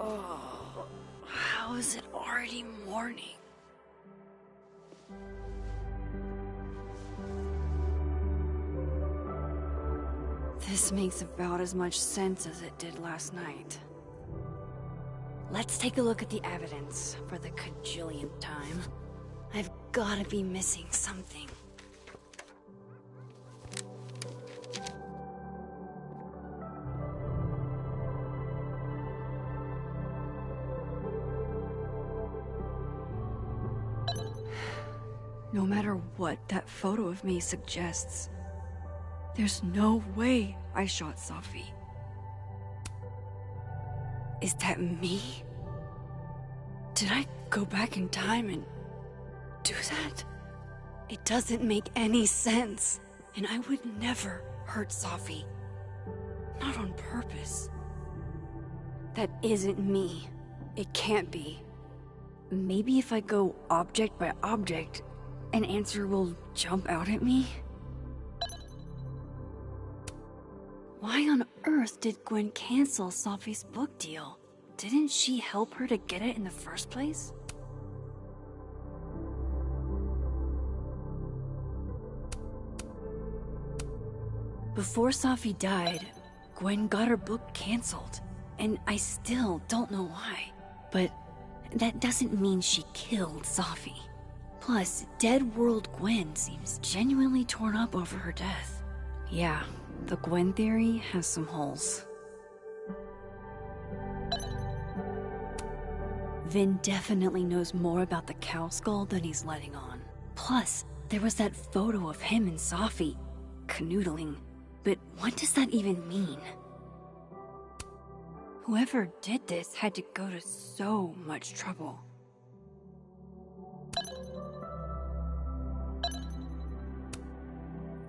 Oh, how is it already morning? This makes about as much sense as it did last night. Let's take a look at the evidence for the cajillionth time. I've gotta be missing something. No matter what that photo of me suggests, there's no way I shot Safi. Is that me? Did I go back in time and do that? It doesn't make any sense. And I would never hurt Safi. Not on purpose. That isn't me. It can't be. Maybe if I go object by object, an answer will jump out at me? Why on earth did Gwen cancel Safi's book deal? Didn't she help her to get it in the first place? Before Safi died, Gwen got her book canceled, and I still don't know why. But that doesn't mean she killed Safi. Plus, Dead World Gwen seems genuinely torn up over her death. Yeah, the Gwen theory has some holes. Vin definitely knows more about the cow skull than he's letting on. Plus, there was that photo of him and Safi canoodling. But what does that even mean? Whoever did this had to go to so much trouble.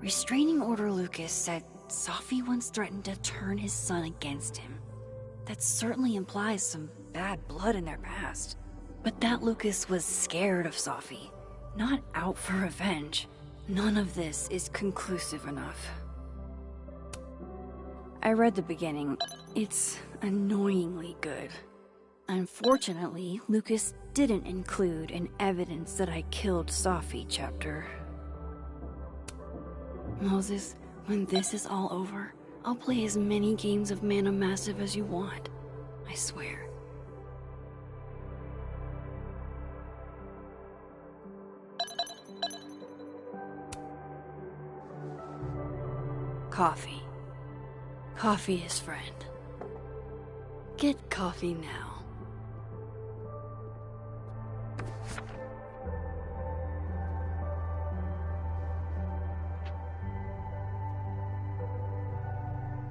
Restraining Order Lucas said Safi once threatened to turn his son against him. That certainly implies some bad blood in their past. But that Lucas was scared of Safi, not out for revenge. None of this is conclusive enough. I read the beginning. It's annoyingly good. Unfortunately, Lucas didn't include an evidence that I killed Safi chapter. Moses, when this is all over, I'll play as many games of Mana Massive as you want. I swear. Coffee. Coffee is friend. Get coffee now.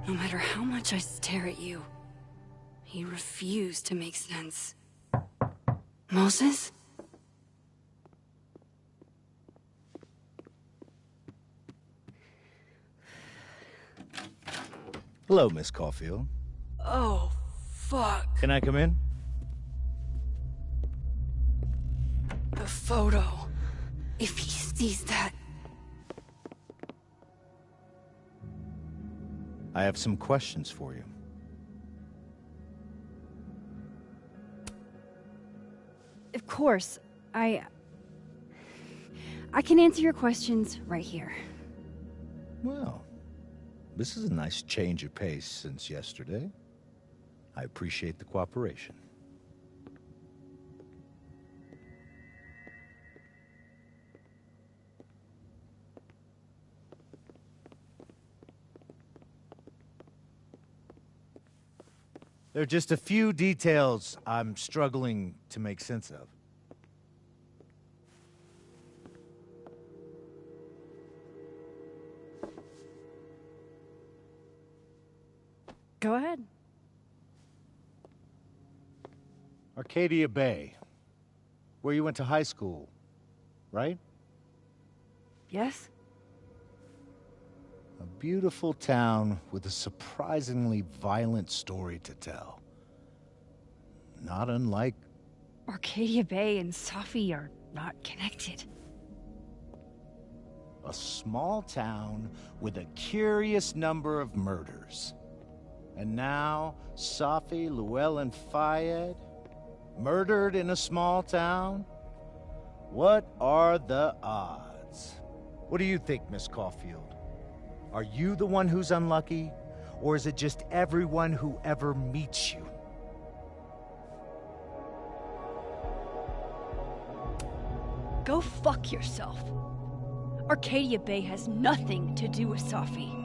No matter how much I stare at you, you refuse to make sense. Moses? Hello, Miss Caulfield. Oh, fuck. Can I come in? The photo. If he sees that... I have some questions for you. Of course. I can answer your questions right here. Well, this is a nice change of pace since yesterday. I appreciate the cooperation. There are just a few details I'm struggling to make sense of. Go ahead. Arcadia Bay, where you went to high school, right? Yes? A beautiful town with a surprisingly violent story to tell. Not unlike... Arcadia Bay and Safi are not connected. A small town with a curious number of murders. And now, Safi, Llewellyn Fayed, murdered in a small town? What are the odds? What do you think, Miss Caulfield? Are you the one who's unlucky? Or is it just everyone who ever meets you? Go fuck yourself. Arcadia Bay has nothing to do with Safi.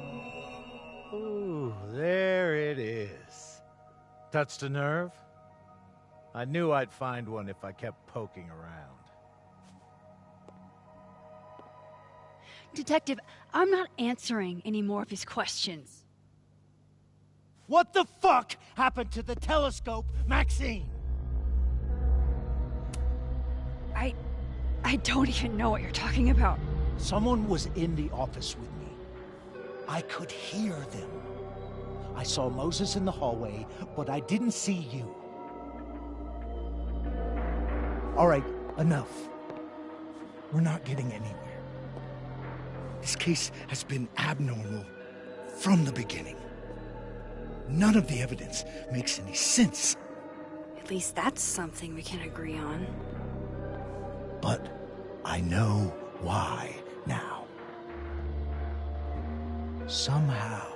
Ooh, there it is. Touched a nerve? I knew I'd find one if I kept poking around. Detective, I'm not answering any more of his questions. What the fuck happened to the telescope, Maxine? I don't even know what you're talking about. Someone was in the office with me. I could hear them. I saw Moses in the hallway, but I didn't see you. All right, enough. We're not getting anywhere. This case has been abnormal from the beginning. None of the evidence makes any sense. At least that's something we can agree on. But I know why now. Somehow,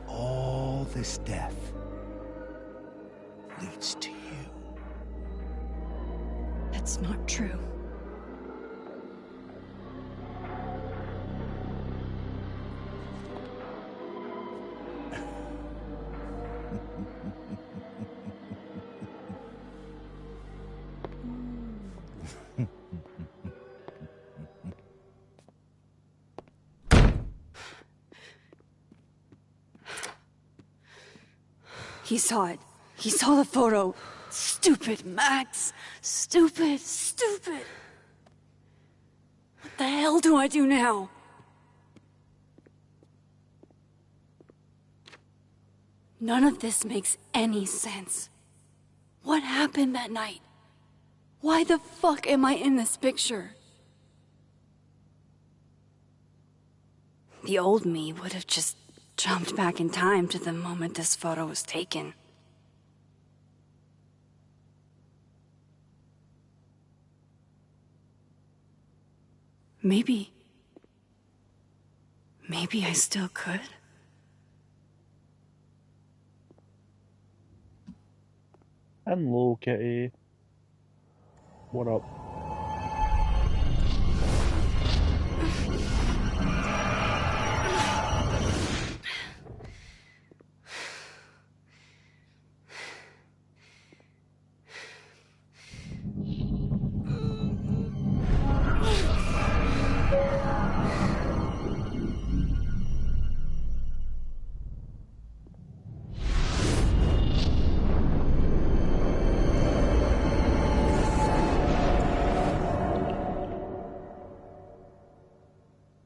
all this death leads to you. That's not true. He saw it. He saw the photo. Stupid, Max. Stupid, stupid. What the hell do I do now? None of this makes any sense. What happened that night? Why the fuck am I in this picture? The old me would have just jumped back in time to the moment this photo was taken. Maybe I still could. Hello, Kitty. What up?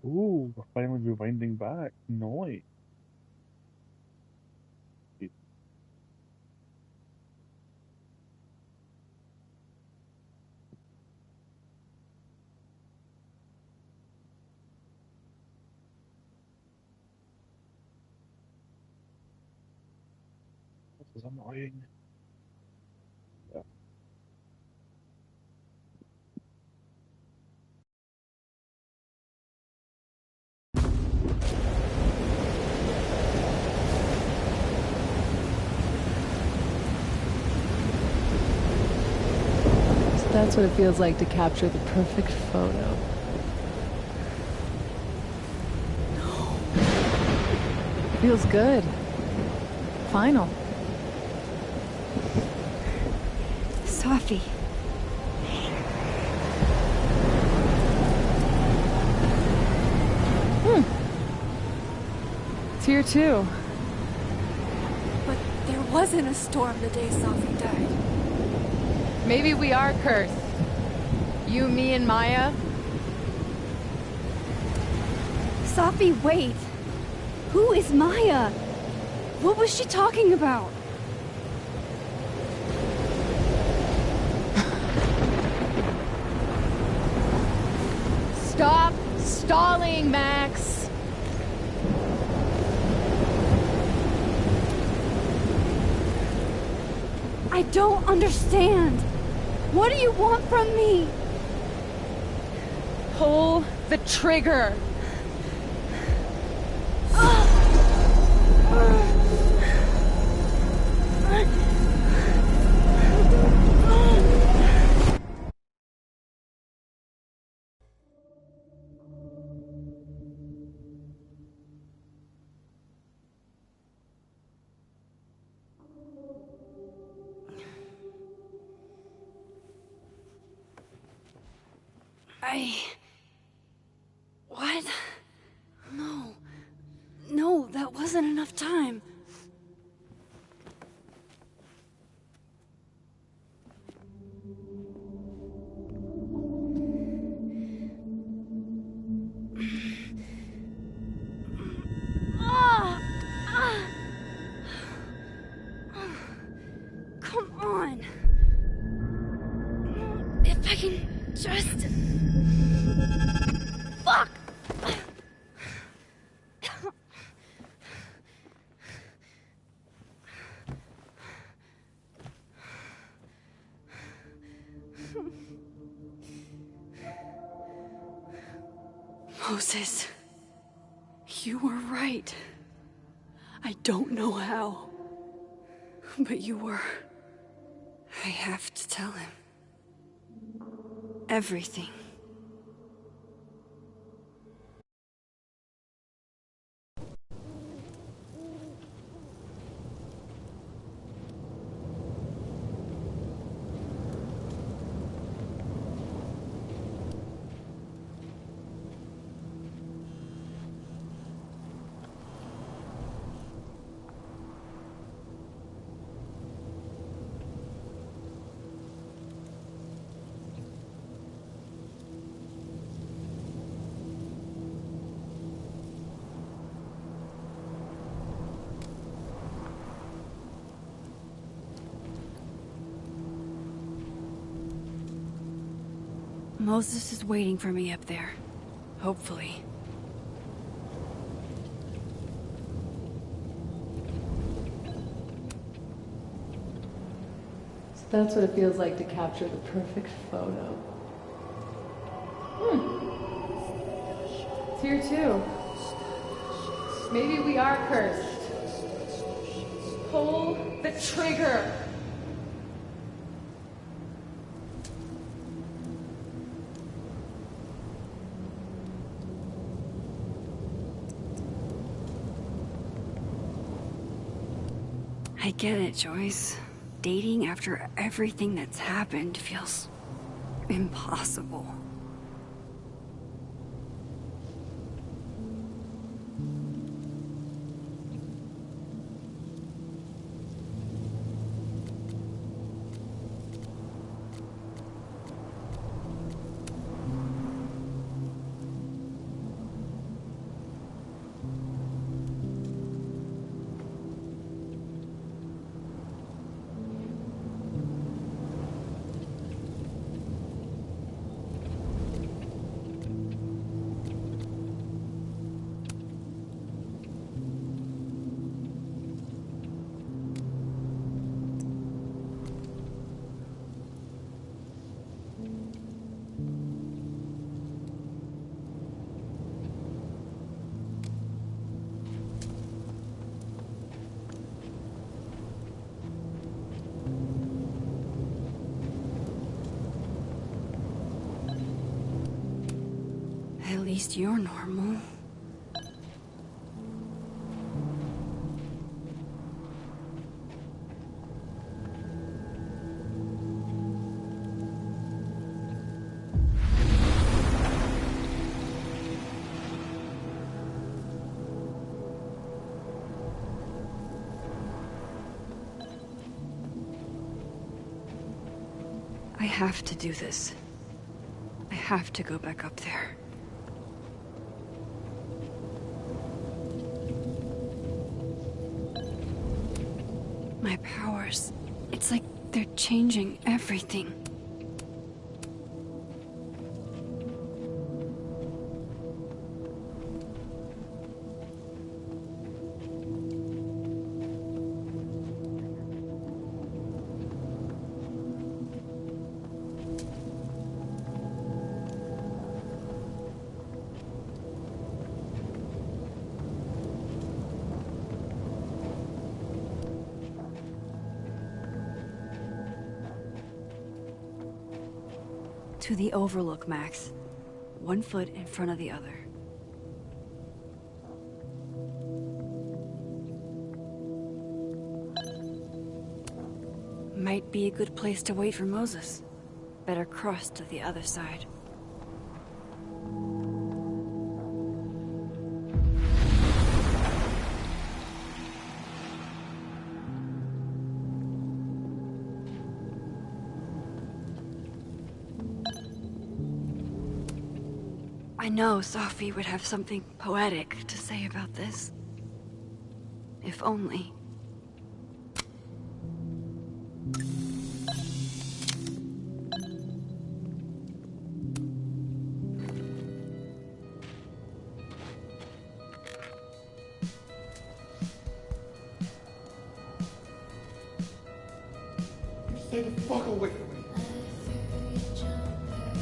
Ooh, we're finally rewinding back. Nice. This is annoying. Yeah. So that's what it feels like to capture the perfect photo. No. Feels good. Final. Safi. It's here too. But there wasn't a storm the day Safi died. Maybe we are cursed. You, me, and Maya. Safi, wait. Who is Maya? What was she talking about? Stop stalling, Max. I don't understand. What do you want from me? Pull the trigger. What? No. No, that wasn't enough time. Come on. If I can just... Fuck! Moses, you were right. I don't know how, but you were. I have to tell him. Everything. Moses is waiting for me up there. Hopefully. So that's what it feels like to capture the perfect photo. It's here too. Maybe we are cursed. Pull the trigger. I get it, Joyce. Dating after everything that's happened feels impossible. At least you're normal. I have to do this. I have to go back up there. My powers, it's like they're changing everything. To the Overlook, Max. 1 foot in front of the other. Might be a good place to wait for Moses. Better cross to the other side. I know Sophie would have something poetic to say about this. If only. Stay the fuck away from me.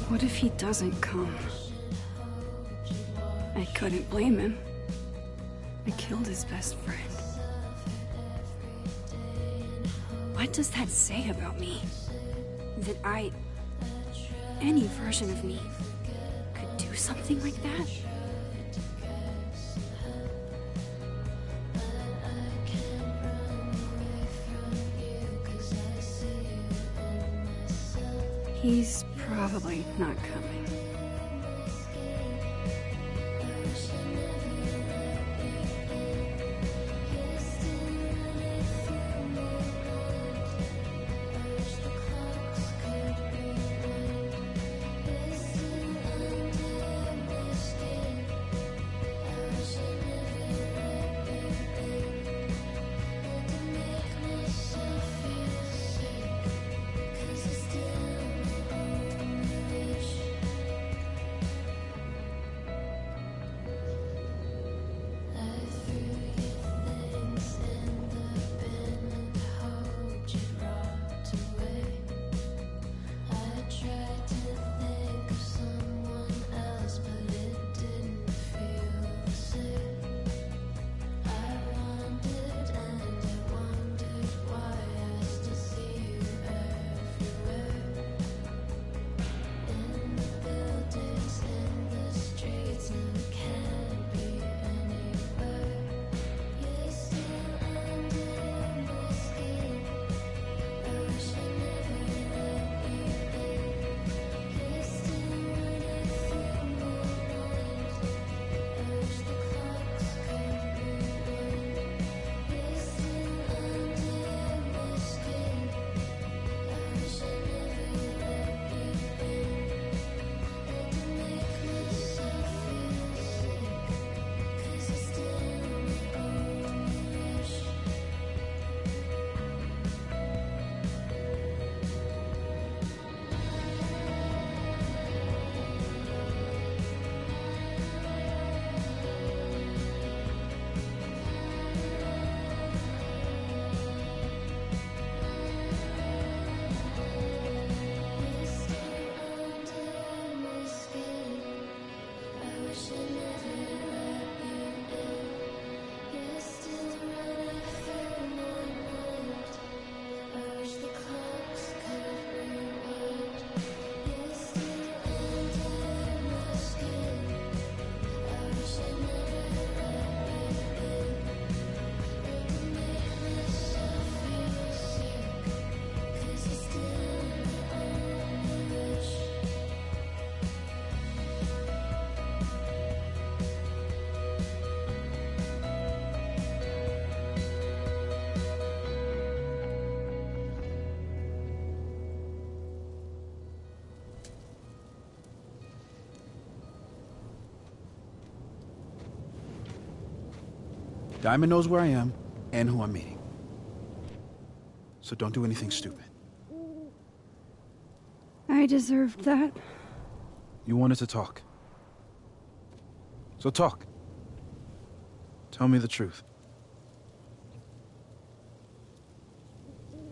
What if he doesn't come? I couldn't blame him. I killed his best friend. What does that say about me? That any version of me, could do something like that? He's probably not coming. Diamond knows where I am and who I'm meeting. So don't do anything stupid. I deserved that. You wanted to talk. So talk. Tell me the truth.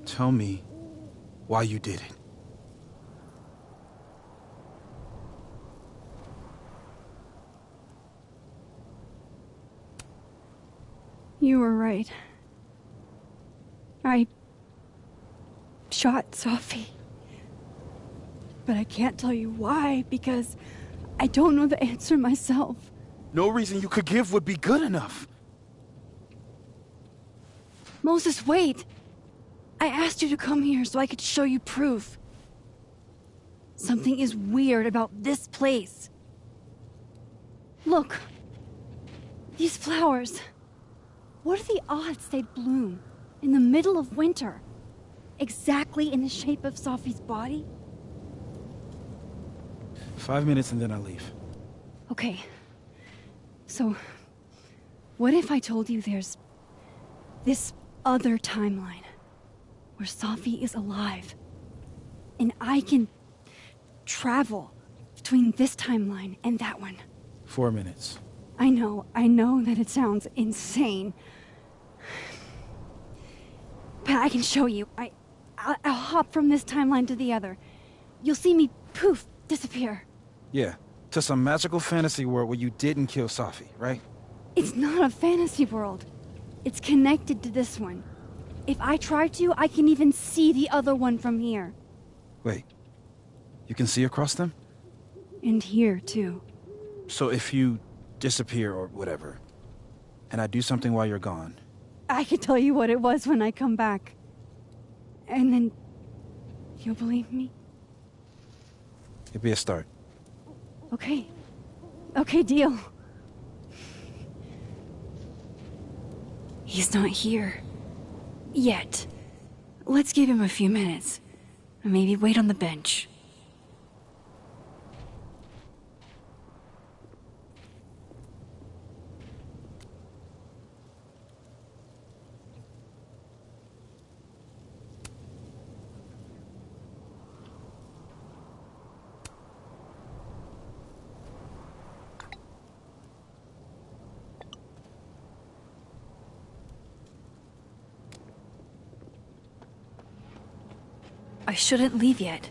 Tell me why you did it. You were right. I shot Sophie. but I can't tell you why because I don't know the answer myself. No reason you could give would be good enough. Moses, wait! I asked you to come here so I could show you proof. Something is weird about this place. Look. These flowers. What are the odds they'd bloom in the middle of winter? Exactly in the shape of Safi's body? 5 minutes and then I leave. Okay. So, what if I told you there's this other timeline where Safi is alive and I can travel between this timeline and that one? 4 minutes. I know that it sounds insane. But I can show you. I'll hop from this timeline to the other. You'll see me, poof, disappear. Yeah, to some magical fantasy world where you didn't kill Safi, right? It's not a fantasy world. It's connected to this one. If I try to, I can even see the other one from here. Wait, you can see across them? And here, too. So if you disappear or whatever, and I do something while you're gone... I can tell you what it was when I come back. And then... you'll believe me? It'd be a start. Okay. Okay, deal. He's not here. Yet. Let's give him a few minutes. Maybe wait on the bench. I shouldn't leave yet.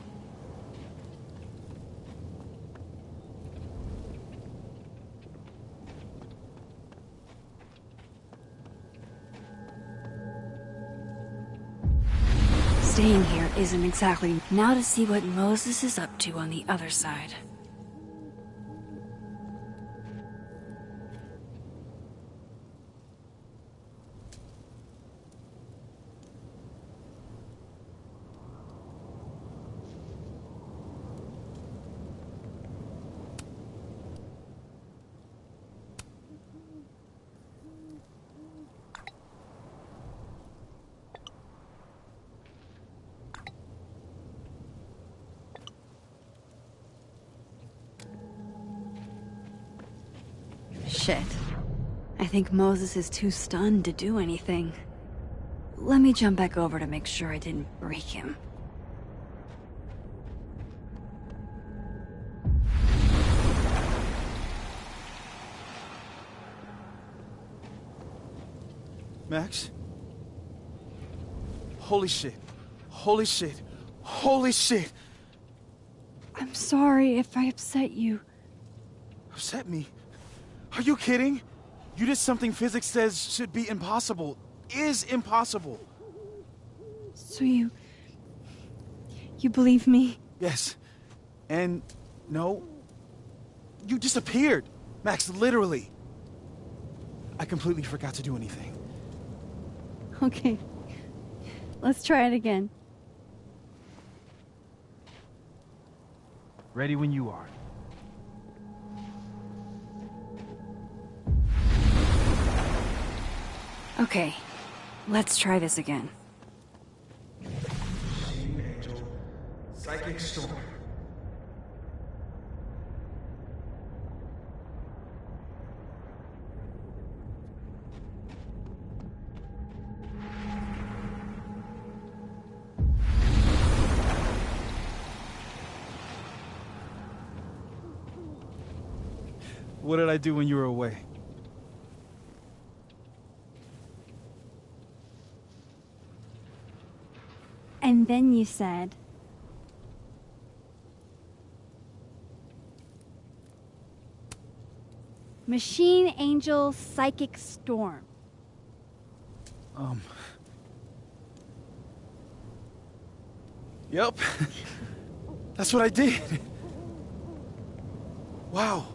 Staying here isn't exactly now to see what Moses is up to on the other side. Shit. I think Moses is too stunned to do anything. Let me jump back over to make sure I didn't break him. Max? Holy shit. Holy shit. Holy shit! I'm sorry if I upset you. Upset me? Are you kidding? You did something physics says should be impossible. Is impossible. So you believe me? Yes. And no. You disappeared. Max, literally. I completely forgot to do anything. Okay. Let's try it again. Ready when you are. Okay. Let's try this again. Angel, Psychic Storm. What did I do when you were away? And then you said... Machine Angel Psychic Storm. Yep. That's what I did. Wow.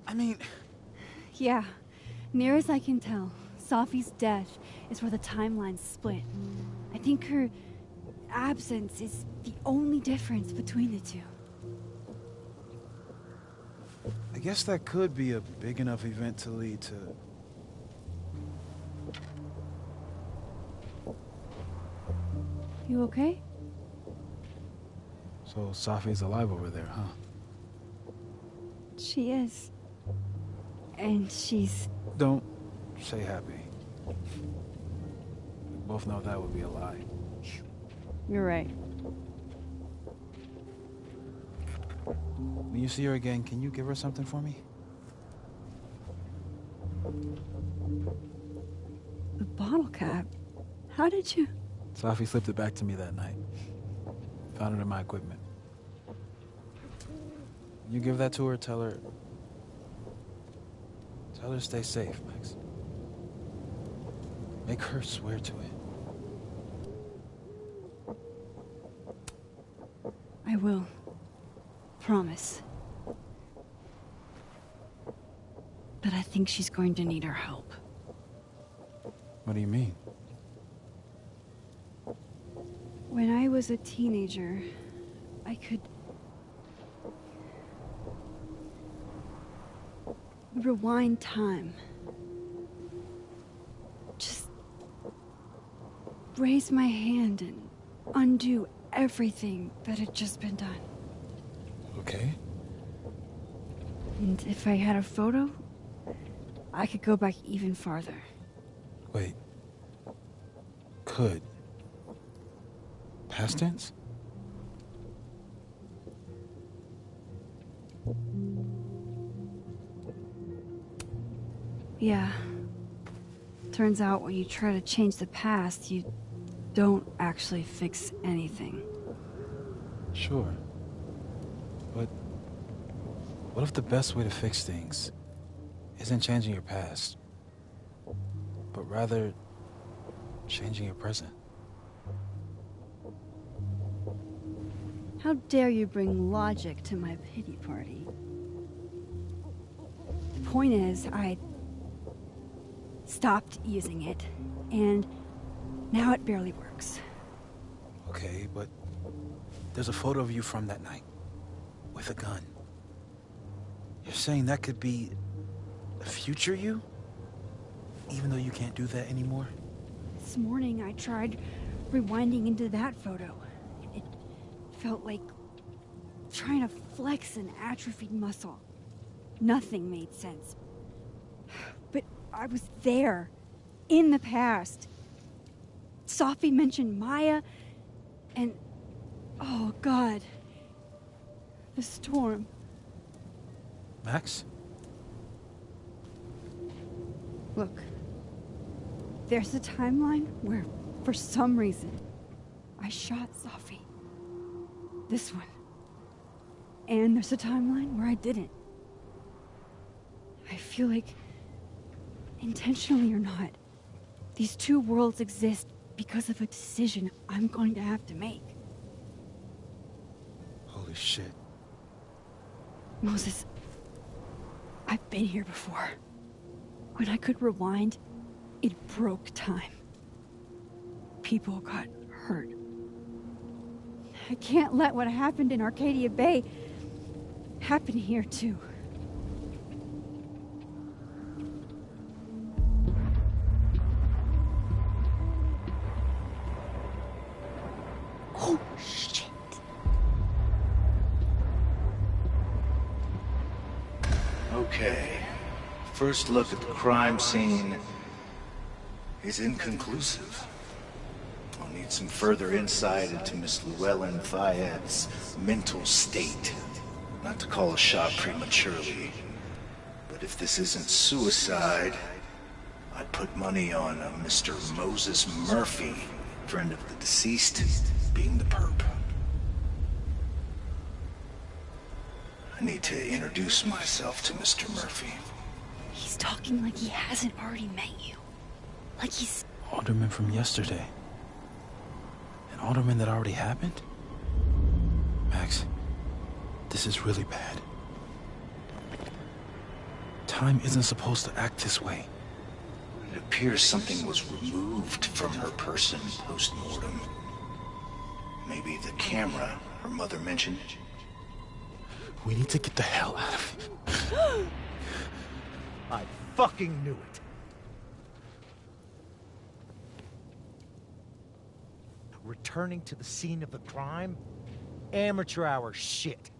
I mean... Yeah, near as I can tell, Safi's death is where the timelines split. I think her absence is the only difference between the two. I guess that could be a big enough event to lead to... You okay? So Safi's alive over there, huh? She is. And she's... Don't say happy. We both know that would be a lie. You're right. When you see her again, can you give her something for me? The bottle cap? How did you... Safi slipped it back to me that night. Found it in my equipment. You give that to her, tell her to stay safe, Max. Make her swear to it. I will. Promise. But I think she's going to need our help. What do you mean? When I was a teenager, I could... rewind time. Just... raise my hand and undo everything that had just been done. Okay. And if I had a photo, I could go back even farther. Wait. Could. Past tense? Yeah. Turns out when you try to change the past, you don't actually fix anything. Sure. But what if the best way to fix things isn't changing your past, but rather changing your present? How dare you bring logic to my pity party? The point is, I stopped using it, and now it barely works. Okay, but there's a photo of you from that night, with a gun. You're saying that could be a future you? Even though you can't do that anymore? This morning I tried rewinding into that photo. It felt like trying to flex an atrophied muscle. Nothing made sense. But I was there, in the past. Safi mentioned Maya, and... oh, God. The storm. Max? Look. There's a timeline where, for some reason, I shot Safi. This one. And there's a timeline where I didn't. I feel like, intentionally or not, these two worlds exist because of a decision I'm going to have to make. Holy shit. Moses, I've been here before. When I could rewind, it broke time. People got hurt. I can't let what happened in Arcadia Bay happen here too. Oh, shit. Okay. First look at the crime scene is inconclusive. I'll need some further insight into Miss Llewellyn Fayette's mental state. Not to call a shot prematurely, but if this isn't suicide, I'd put money on a Mr. Moses Murphy, friend of the deceased, being the perp. I need to introduce myself to Mr. Murphy. He's talking like he hasn't already met you. Like he's... Alderman from yesterday. An alderman that already happened? Max, this is really bad. Time isn't supposed to act this way. It appears something was removed from her person post-mortem. Maybe the camera her mother mentioned. We need to get the hell out of here. I fucking knew it. Returning to the scene of the crime? Amateur hour shit.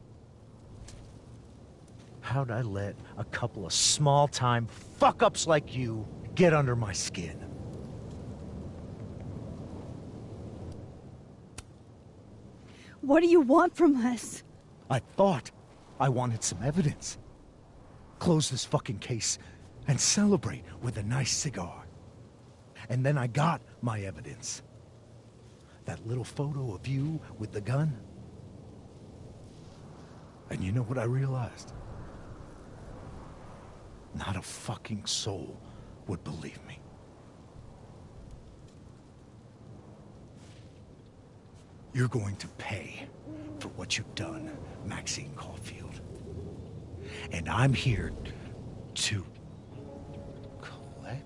How'd I let a couple of small-time fuck-ups like you get under my skin? What do you want from us? I thought I wanted some evidence. Close this fucking case and celebrate with a nice cigar. And then I got my evidence. That little photo of you with the gun. And you know what I realized? Not a fucking soul would believe me. You're going to pay for what you've done, Maxine Caulfield. And I'm here to collect.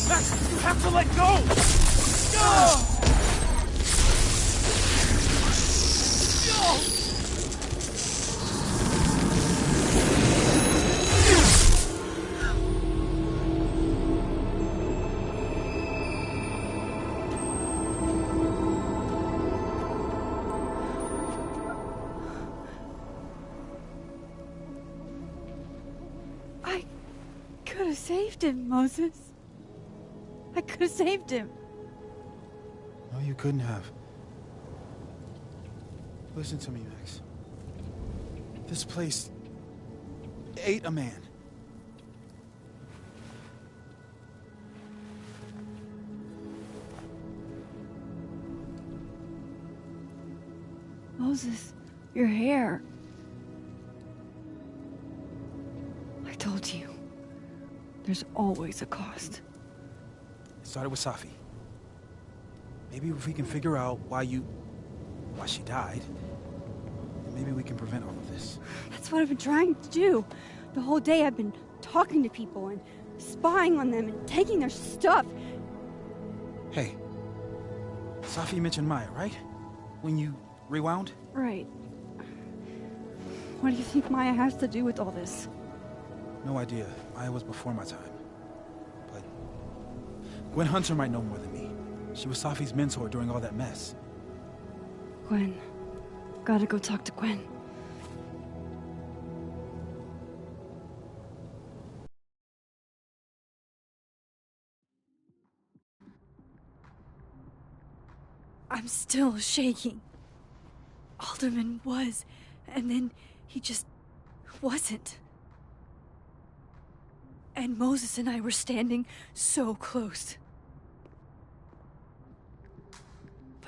Max, you have to let go! I could have saved him, Moses. I could have saved him. No, you couldn't have. Listen to me, Max. This place ate a man. Moses, your hair. I told you. There's always a cost. It started with Safi. Maybe if we can figure out why she died, maybe we can prevent all of this. That's what I've been trying to do. The whole day I've been talking to people and spying on them and taking their stuff. Hey, Safi mentioned Maya, right? When you rewound? Right. What do you think Maya has to do with all this? No idea. Maya was before my time. But Gwen Hunter might know more than me. She was Safi's mentor during all that mess. Gwen. Gotta go talk to Gwen. I'm still shaking. Alderman was, and then he just wasn't. And Moses and I were standing so close.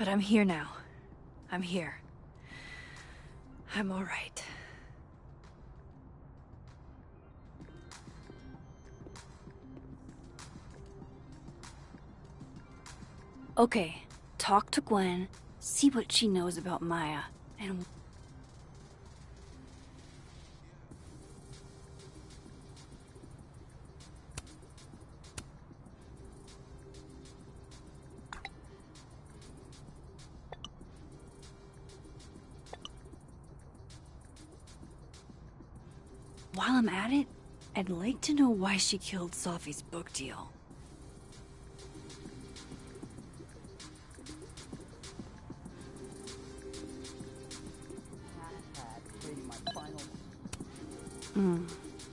But I'm here now. I'm here. I'm all right. Okay, talk to Gwen, see what she knows about Maya, and... While I'm at it, I'd like to know why she killed Sophie's book deal.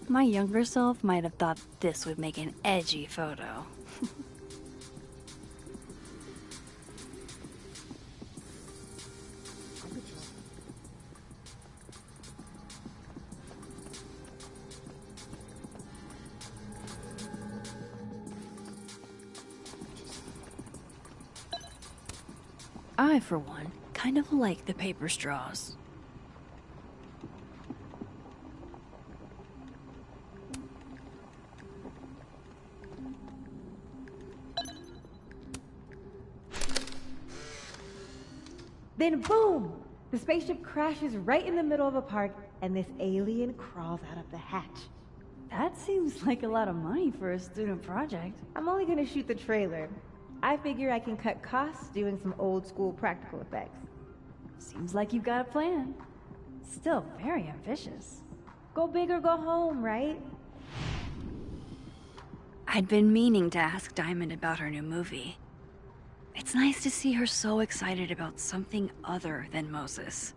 My younger self might have thought this would make an edgy photo. I, for one, kind of like the paper straws. Then boom! The spaceship crashes right in the middle of a park, and this alien crawls out of the hatch. That seems like a lot of money for a student project. I'm only gonna shoot the trailer. I figure I can cut costs doing some old school practical effects. Seems like you've got a plan. Still very ambitious. Go big or go home, right? I'd been meaning to ask Diamond about her new movie. It's nice to see her so excited about something other than Moses.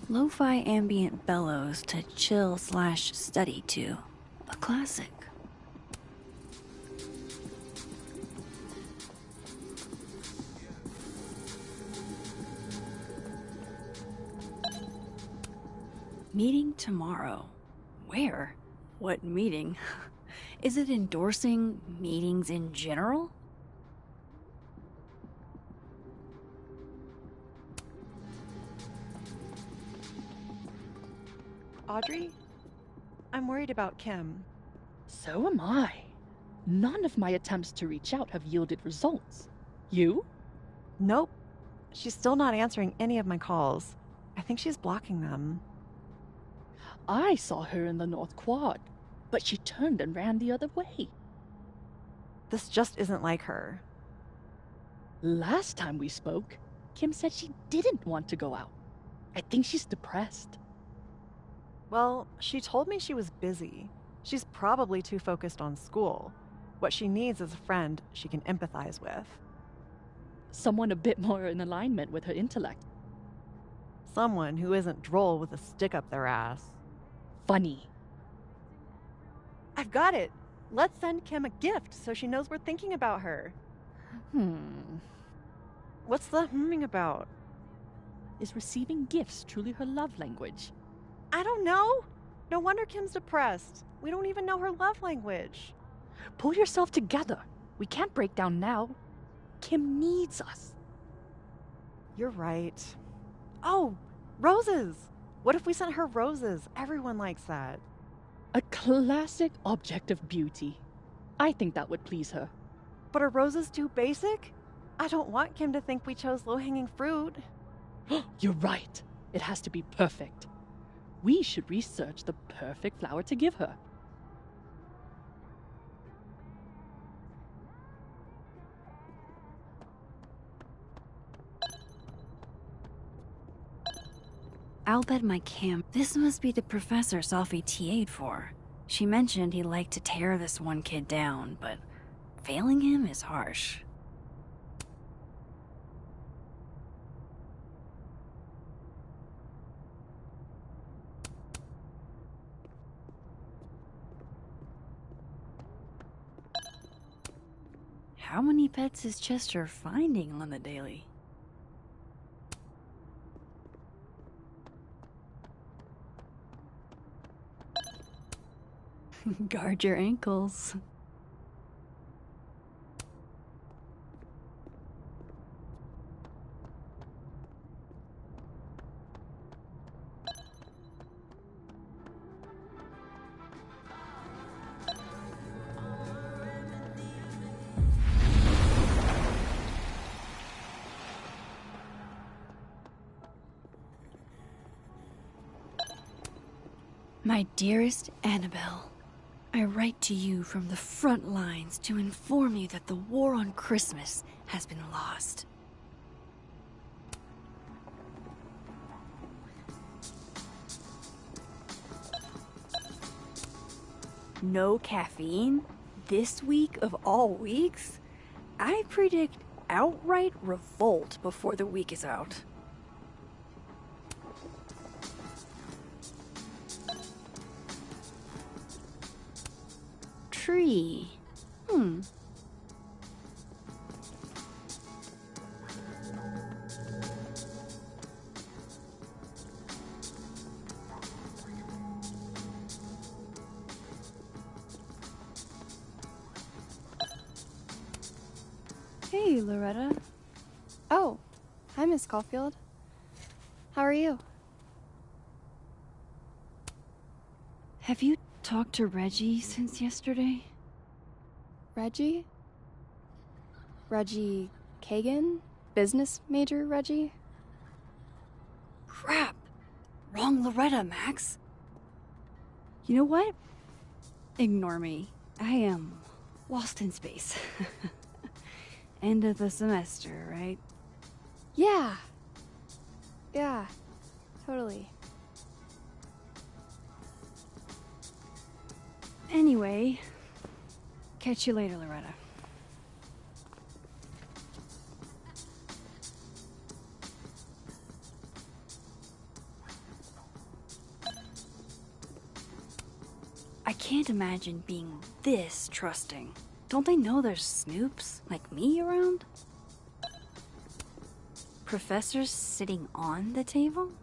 Lo-fi ambient bellows to chill/study to. A classic. Meeting tomorrow. Where? What meeting? Is it endorsing meetings in general? Audrey? I'm worried about Kim. So am I. None of my attempts to reach out have yielded results. You? Nope. She's still not answering any of my calls. I think she's blocking them. I saw her in the North Quad, but she turned and ran the other way. This just isn't like her. Last time we spoke, Kim said she didn't want to go out. I think she's depressed. Well, she told me she was busy. She's probably too focused on school. What she needs is a friend she can empathize with. Someone a bit more in alignment with her intellect. Someone who isn't droll with a stick up their ass. Funny. I've got it. Let's send Kim a gift so she knows we're thinking about her. What's the humming about? Is receiving gifts truly her love language? I don't know. No wonder Kim's depressed. We don't even know her love language. Pull yourself together. We can't break down now. Kim needs us. You're right. Oh, roses. What if we sent her roses? Everyone likes that. A classic object of beauty. I think that would please her. But are roses too basic? I don't want Kim to think we chose low-hanging fruit. You're right. It has to be perfect. We should research the perfect flower to give her. I'll bet my camp. This must be the professor Sophie TA'd for. She mentioned he liked to tear this one kid down, but failing him is harsh. How many pets is Chester finding on the daily? Guard your ankles. My dearest Annabelle, I write to you from the front lines to inform you that the war on Christmas has been lost. No caffeine? This week of all weeks? I predict outright revolt before the week is out. Tree. Hey, Loretta. Oh, hi, Miss Caulfield. How are you? Have you talked to Reggie since yesterday? Reggie? Reggie Kagan? Business major Reggie? Crap! Wrong Loretta, Max. You know what? Ignore me. I am lost in space. End of the semester, right? Yeah. Yeah, totally. Anyway, catch you later, Loretta. I can't imagine being this trusting. Don't they know there's snoops like me around? Professors sitting on the table?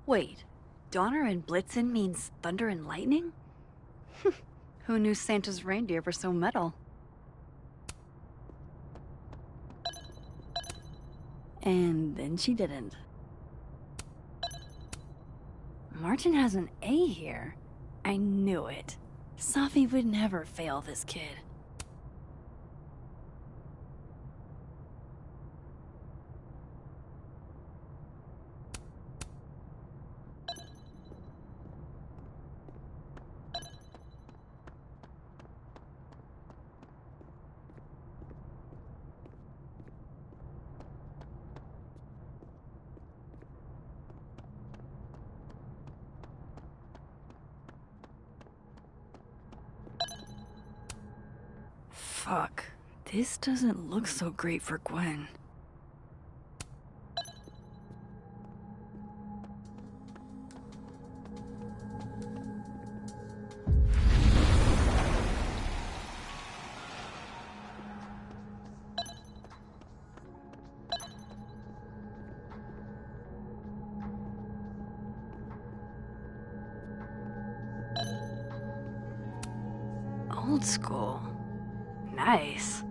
Wait, Donner and Blitzen means thunder and lightning? Who knew Santa's reindeer were so metal? And then she didn't. Martin has an A here. I knew it. Safi would never fail this kid. Fuck. This doesn't look so great for Gwen. Old school. Nice.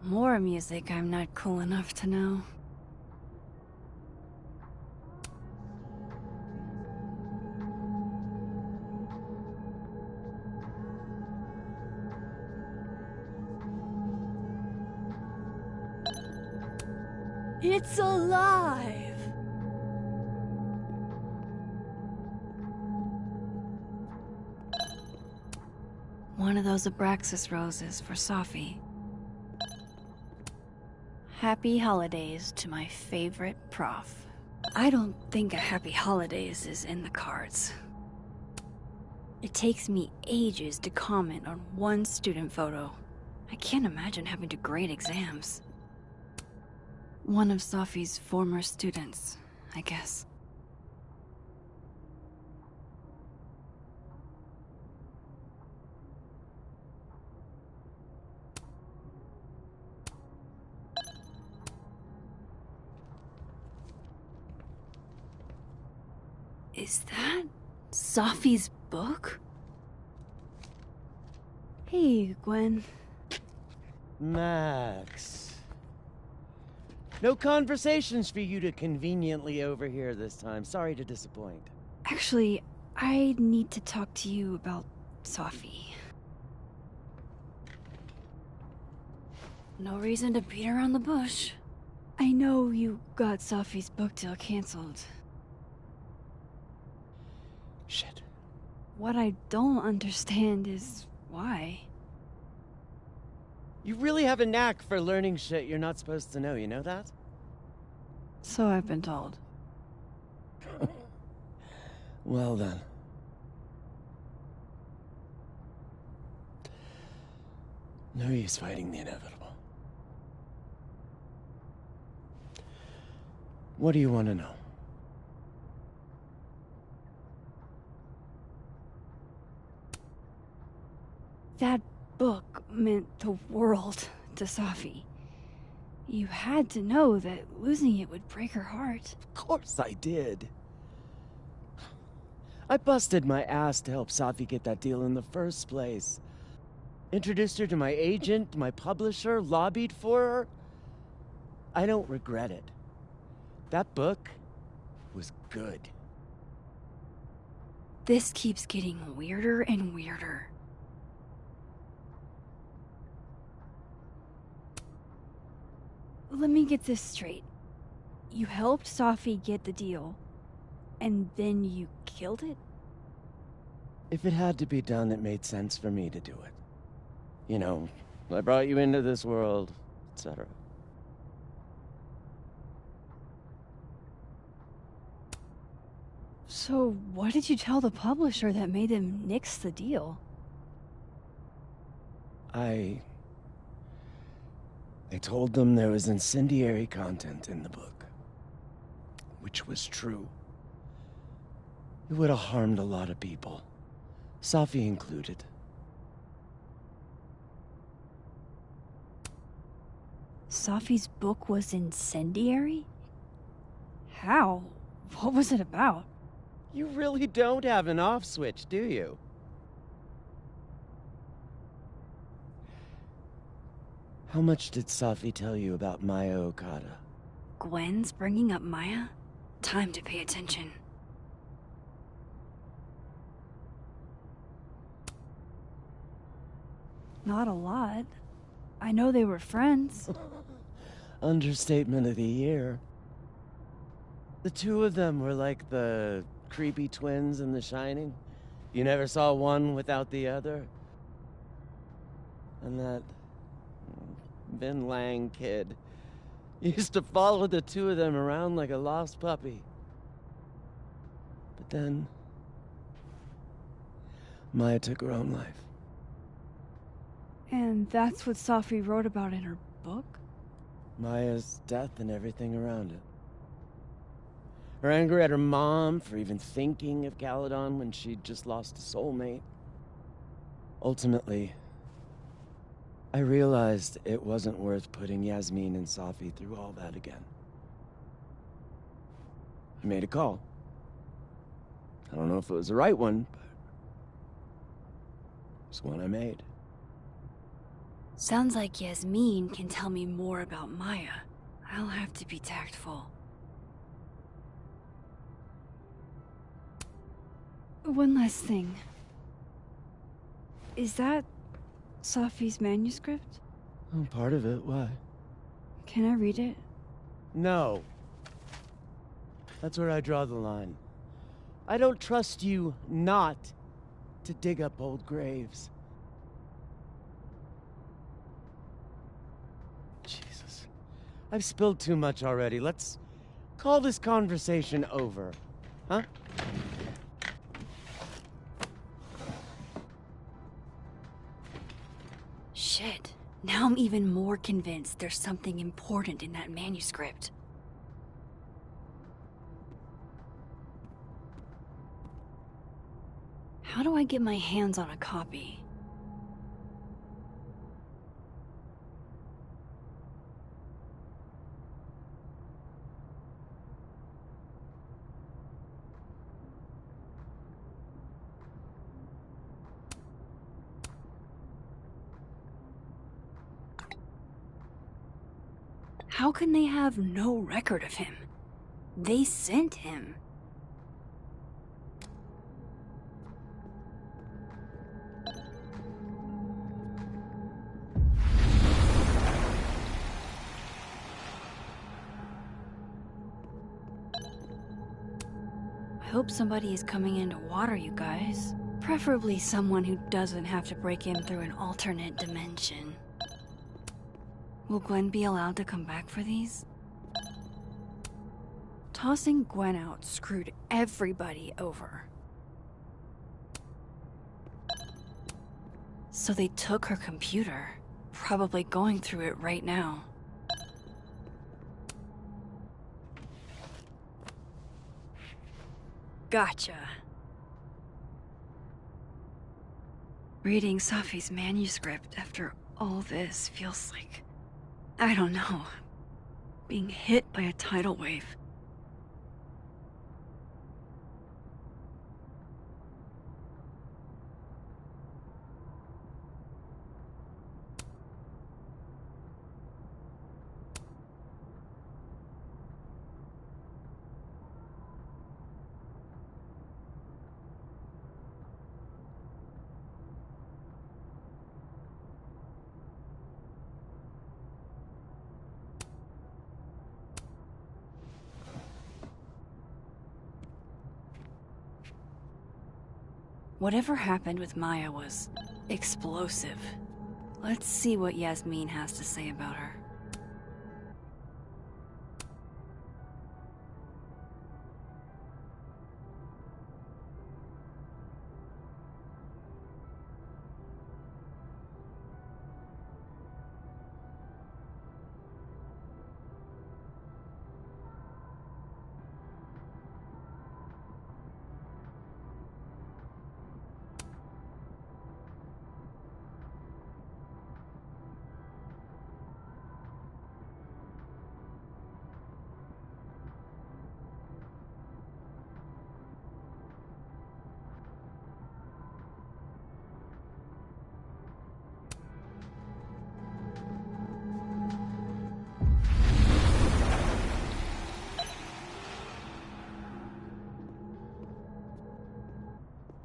More music I'm not cool enough to know. It's alive! One of those Abraxas roses for Safi. Happy holidays to my favorite prof. I don't think a happy holidays is in the cards. It takes me ages to comment on one student photo. I can't imagine having to grade exams. One of Safi's former students, I guess. Is that Safi's book? Hey, Gwen. Max. No conversations for you to conveniently overhear this time. Sorry to disappoint. Actually, I need to talk to you about Safi. No reason to beat around the bush. I know you got Safi's book deal canceled. Shit. What I don't understand is why. You really have a knack for learning shit you're not supposed to know, you know that? So I've been told. Well then. No use fighting the inevitable. What do you want to know? That book meant the world to Safi. You had to know that losing it would break her heart. Of course I did. I busted my ass to help Safi get that deal in the first place. Introduced her to my agent, my publisher, lobbied for her. I don't regret it. That book was good. This keeps getting weirder and weirder. Let me get this straight. You helped Safi get the deal, and then you killed it? If it had to be done, it made sense for me to do it. You know, I brought you into this world, etc. So, what did you tell the publisher that made them nix the deal? I told them there was incendiary content in the book. Which was true. It would have harmed a lot of people. Safi included. Safi's book was incendiary? How? What was it about? You really don't have an off switch, do you? How much did Safi tell you about Maya Okada? Gwen's bringing up Maya? Time to pay attention. Not a lot. I know they were friends. Understatement of the year. The two of them were like the creepy twins in The Shining. You never saw one without the other. And that Vin Lang kid used to follow the two of them around like a lost puppy. But then Maya took her own life. And that's what Safi wrote about in her book? Maya's death and everything around it. Her anger at her mom for even thinking of Caledon when she'd just lost a soulmate. Ultimately, I realized it wasn't worth putting Yasmin and Safi through all that again. I made a call. I don't know if it was the right one, but it's one I made. Sounds like Yasmin can tell me more about Maya. I'll have to be tactful. One last thing. Is that Safi's manuscript? Oh, part of it. Why? Can I read it? No. That's where I draw the line. I don't trust you not to dig up old graves. Jesus. I've spilled too much already. Let's call this conversation over. Huh? Shit. Now I'm even more convinced there's something important in that manuscript. How do I get my hands on a copy? How can they have no record of him? They sent him. I hope somebody is coming in to water you guys. Preferably someone who doesn't have to break in through an alternate dimension. Will Gwen be allowed to come back for these? Tossing Gwen out screwed everybody over. So they took her computer, probably going through it right now. Gotcha. Reading Safi's manuscript after all this feels like, I don't know, being hit by a tidal wave. Whatever happened with Maya was explosive. Let's see what Yasmin has to say about her.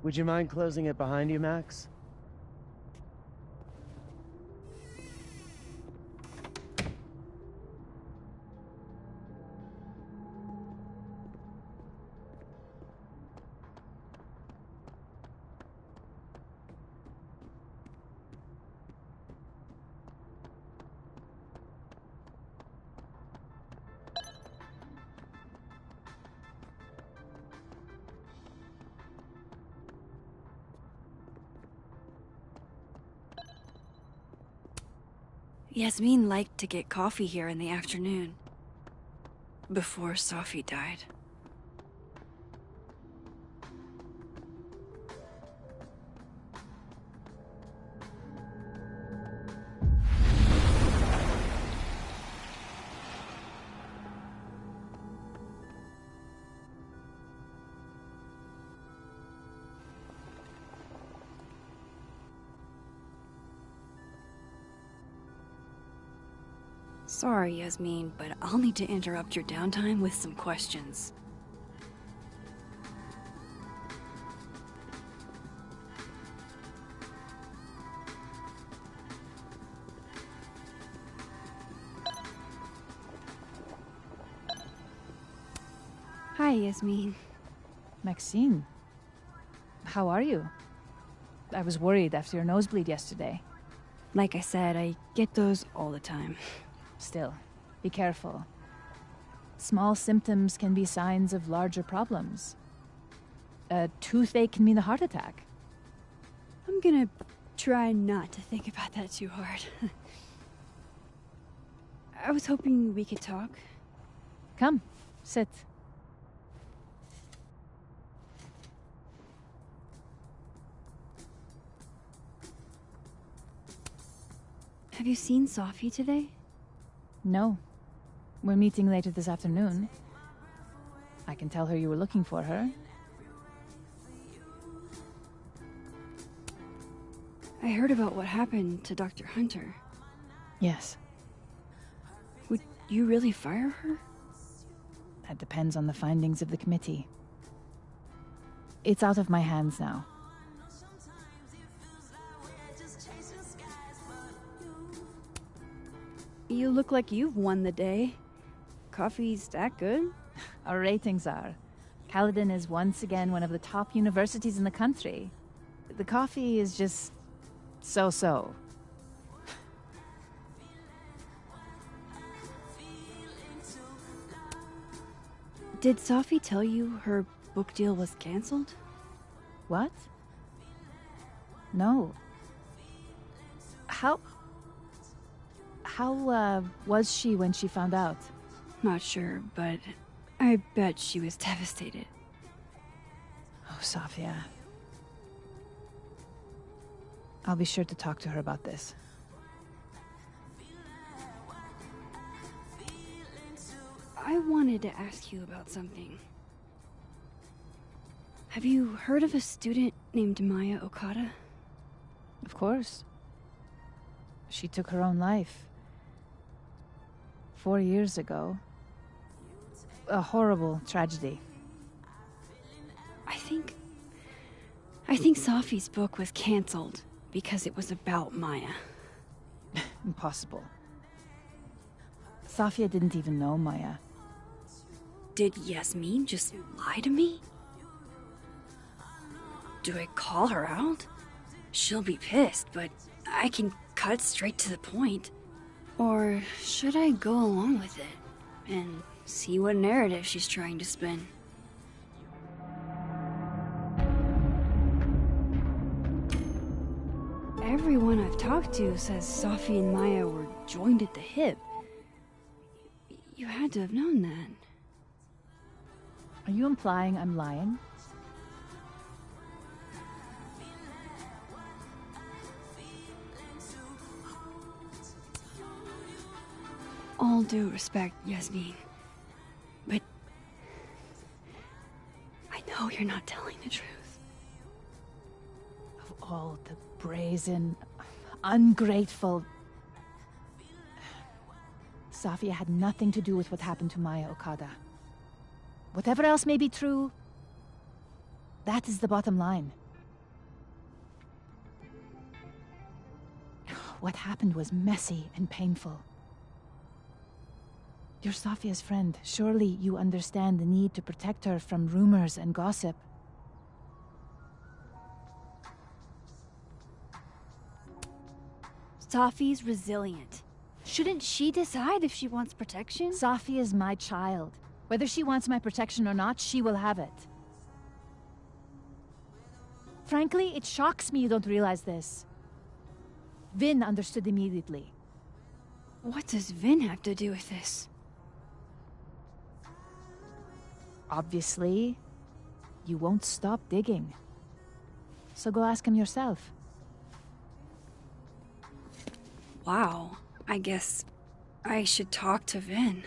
Would you mind closing it behind you, Max? Yasmin liked to get coffee here in the afternoon. Before Safi died. Sorry, Yasmin, but I'll need to interrupt your downtime with some questions. Hi, Yasmin. Maxine, how are you? I was worried after your nosebleed yesterday. Like I said, I get those all the time. Still, be careful. Small symptoms can be signs of larger problems. A toothache can mean a heart attack. I'm gonna try not to think about that too hard. I was hoping we could talk. Come, sit. Have you seen Safi today? No. We're meeting later this afternoon. I can tell her you were looking for her. I heard about what happened to Dr. Hunter. Yes. Would you really fire her? That depends on the findings of the committee. It's out of my hands now. You look like you've won the day. Coffee's that good? Our ratings are. Caledon is once again one of the top universities in the country. The coffee is just so-so. Did Safi tell you her book deal was canceled? What? No. How was she when she found out? Not sure, but I bet she was devastated. Oh, Safia. I'll be sure to talk to her about this. I wanted to ask you about something. Have you heard of a student named Maya Okada? Of course. She took her own life. 4 years ago. A horrible tragedy. I think Safi's book was cancelled because it was about Maya. Impossible. Safia didn't even know Maya. Did Yasmin just lie to me? Do I call her out? She'll be pissed, but I can cut straight to the point. Or should I go along with it and see what narrative she's trying to spin? Everyone I've talked to says Safi and Maya were joined at the hip. You had to have known that. Are you implying I'm lying? All due respect, Yasmin, but I know you're not telling the truth. Of all the brazen, ungrateful... Safia had nothing to do with what happened to Maya Okada. Whatever else may be true, that is the bottom line. What happened was messy and painful. You're Safia's friend. Surely you understand the need to protect her from rumors and gossip. Safi's resilient. Shouldn't she decide if she wants protection? Safi is my child. Whether she wants my protection or not, she will have it. Frankly, it shocks me you don't realize this. Vin understood immediately. What does Vin have to do with this? Obviously, you won't stop digging. So go ask him yourself. Wow, I guess I should talk to Vin.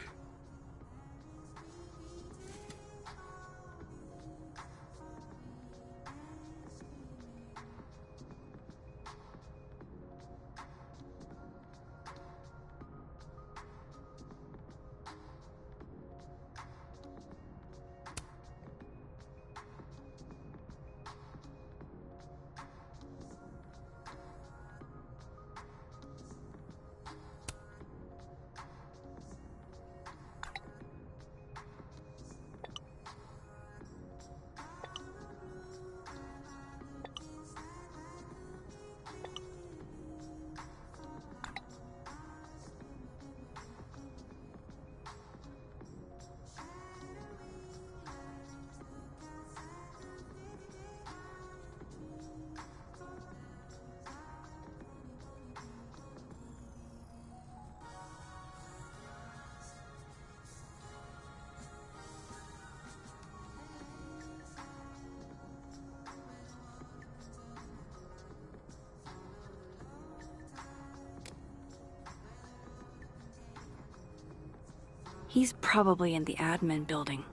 He's probably in the admin building.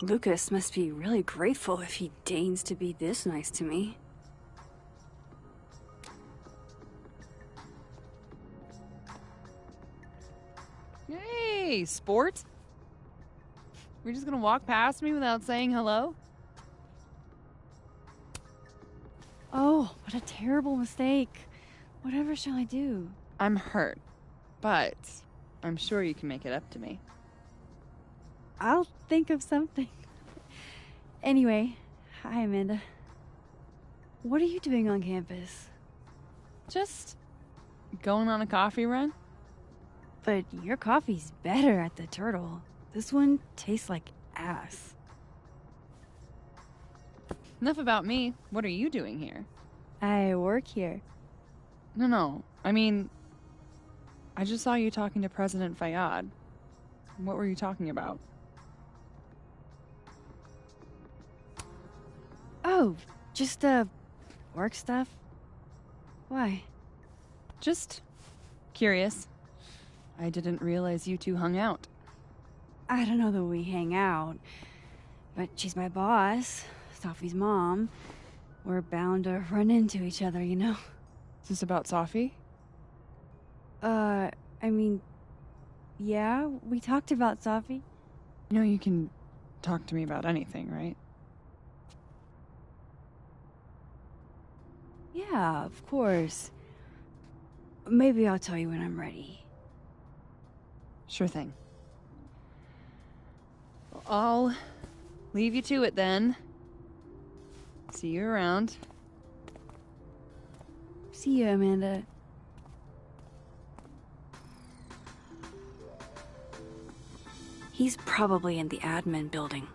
Lucas must be really grateful if he deigns to be this nice to me. Hey, sport. We're just gonna walk past me without saying hello? Oh, what a terrible mistake. Whatever shall I do? I'm hurt, but I'm sure you can make it up to me. I'll think of something. Anyway, hi, Amanda. What are you doing on campus? Just going on a coffee run? But your coffee's better at the Turtle. This one tastes like ass. Enough about me. What are you doing here? I work here. No. I mean, I just saw you talking to President Fayyad. What were you talking about? Oh, just, work stuff. Why? Just curious. I didn't realize you two hung out. I don't know that we hang out, but she's my boss, Sophie's mom. We're bound to run into each other, you know? Is this about Sophie? I mean, yeah, we talked about Sophie. You know you can talk to me about anything, right? Yeah, of course. Maybe I'll tell you when I'm ready. Sure thing. Well, I'll leave you to it then. See you around. See you, Amanda. He's probably in the admin building.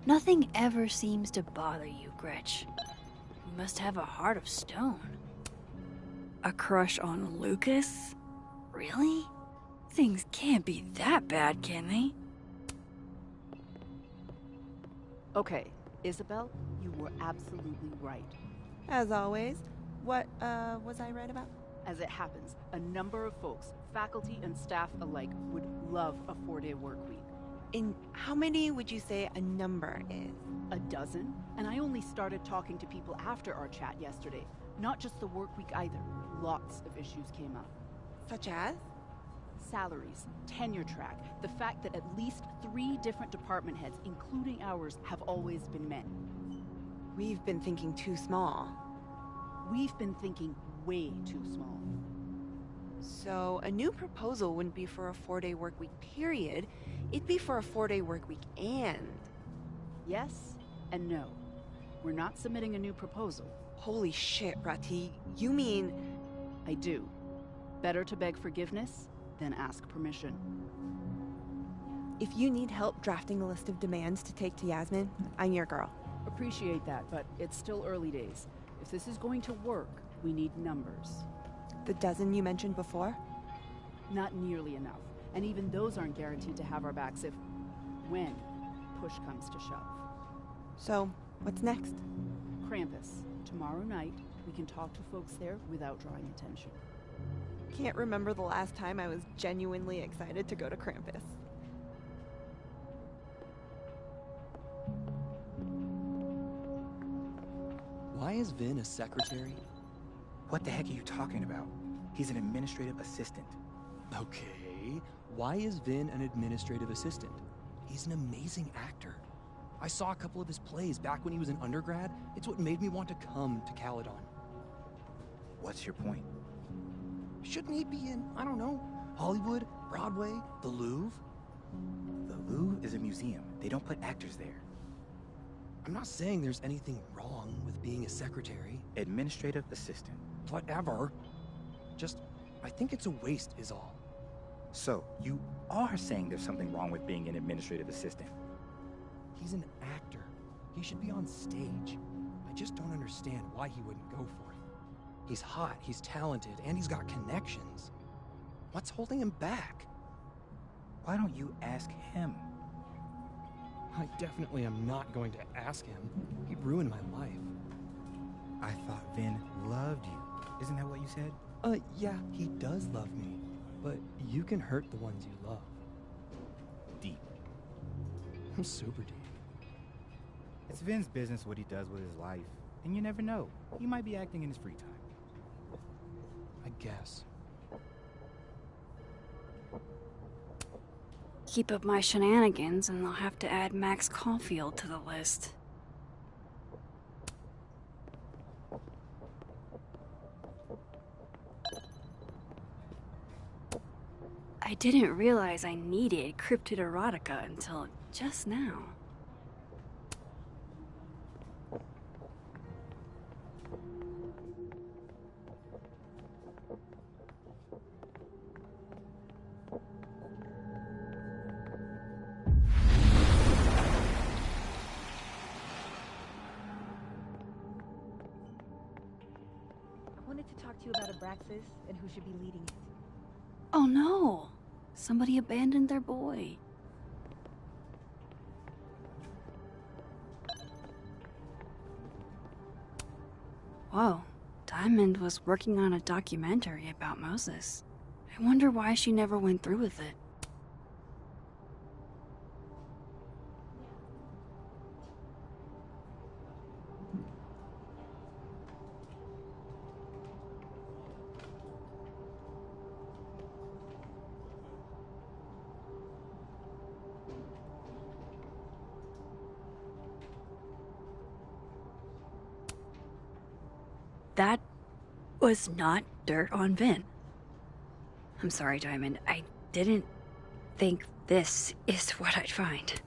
Nothing ever seems to bother you, Gretch. You must have a heart of stone. A crush on Lucas? Really? Things can't be that bad, can they? Okay, Isabel, you were absolutely right. As always. What, was I right about? As it happens, a number of folks, faculty and staff alike, would love a 4-day work week. And how many would you say a number is? A dozen, and I only started talking to people after our chat yesterday. Not just the work week either. Lots of issues came up. Such as? Salaries, tenure track, the fact that at least 3 different department heads, including ours, have always been men. We've been thinking too small. We've been thinking way too small. So, a new proposal wouldn't be for a 4-day work week period. It'd be for a 4-day work week and... Yes and no. We're not submitting a new proposal. Holy shit, Rati. You mean... I do. Better to beg forgiveness than ask permission. If you need help drafting a list of demands to take to Yasmin, I'm your girl. Appreciate that, but it's still early days. If this is going to work, we need numbers. The dozen you mentioned before? Not nearly enough. And even those aren't guaranteed to have our backs when push comes to shove. So, what's next? Krampus. Tomorrow night, we can talk to folks there without drawing attention. Can't remember the last time I was genuinely excited to go to Krampus. Why is Vin a secretary? What the heck are you talking about? He's an administrative assistant. Okay, Why is Vin an administrative assistant? He's an amazing actor. I saw a couple of his plays back when he was an undergrad. It's what made me want to come to Caledon. What's your point? Shouldn't he be in, I don't know, Hollywood, Broadway, the Louvre? The Louvre is a museum. They don't put actors there. I'm not saying there's anything wrong with being a secretary. Administrative assistant. Whatever. Just, I think it's a waste is all. So, you are saying there's something wrong with being an administrative assistant? He's an actor. He should be on stage. I just don't understand why he wouldn't go for it. He's hot, he's talented, and he's got connections. What's holding him back? Why don't you ask him? I definitely am not going to ask him. He ruined my life. I thought Vin loved you. Isn't that what you said? Yeah, he does love me. But you can hurt the ones you love. Deep. I'm super deep. It's Vin's business what he does with his life. And you never know. He might be acting in his free time. I guess. Keep up my shenanigans and they'll have to add Max Caulfield to the list. I didn't realize I needed cryptid erotica until just now. I wanted to talk to you about Abraxas and who should be leading it. Oh no! Somebody abandoned their boy. Whoa, Diamond was working on a documentary about Moses. I wonder why she never went through with it. That was not dirt on Vin. I'm sorry, Diamond. I didn't think this is what I'd find.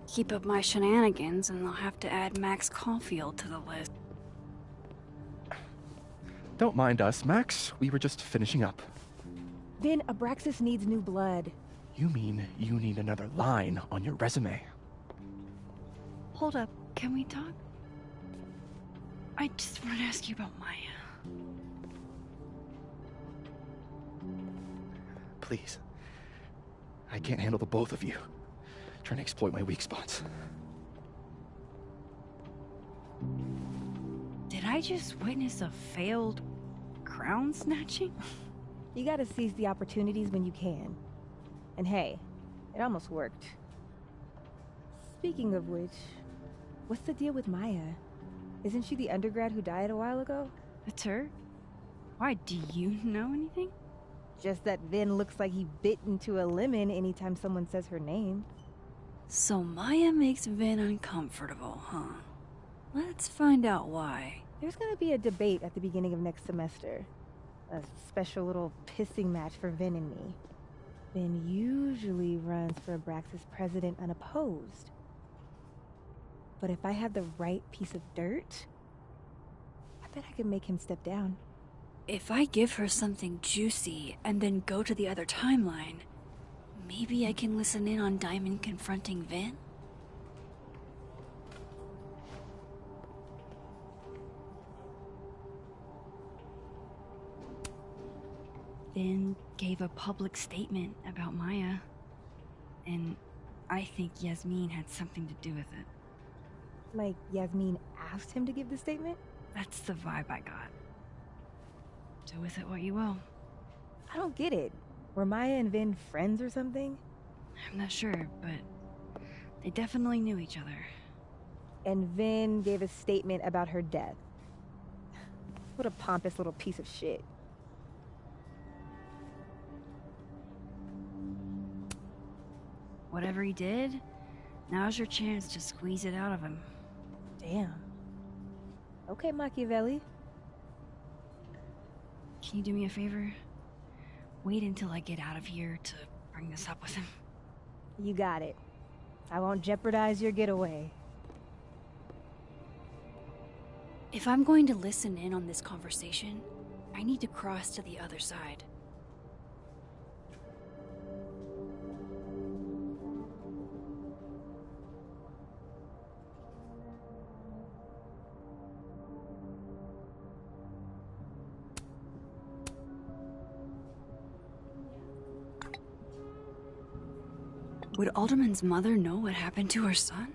Keep up my shenanigans and they'll have to add Max Caulfield to the list. Don't mind us, Max. We were just finishing up. Vin, Abraxas needs new blood. You mean you need another line on your resume? Hold up, can we talk? I just want to ask you about Maya. Please. I can't handle the both of you. Trying to exploit my weak spots. Did I just witness a failed crown snatching? You gotta seize the opportunities when you can. And hey, it almost worked. Speaking of which, what's the deal with Maya? Isn't she the undergrad who died a while ago? It's her? Why, do you know anything? Just that Vin looks like he bit into a lemon anytime someone says her name. So Maya makes Vin uncomfortable, huh? Let's find out why. There's gonna be a debate at the beginning of next semester. A special little pissing match for Vin and me. Vin usually runs for Abraxas president unopposed. But if I had the right piece of dirt, I bet I could make him step down. If I give her something juicy and then go to the other timeline, maybe I can listen in on Diamond confronting Vin? Vin gave a public statement about Maya, and I think Yasmin had something to do with it. Like Yasmin asked him to give the statement? That's the vibe I got. Do with it what you will. I don't get it. Were Maya and Vin friends or something? I'm not sure, but they definitely knew each other. And Vin gave a statement about her death. What a pompous little piece of shit. Whatever he did, now's your chance to squeeze it out of him. Damn. Okay, Machiavelli. Can you do me a favor? Wait until I get out of here to bring this up with him. You got it. I won't jeopardize your getaway. If I'm going to listen in on this conversation, I need to cross to the other side. Would Alderman's mother know what happened to her son?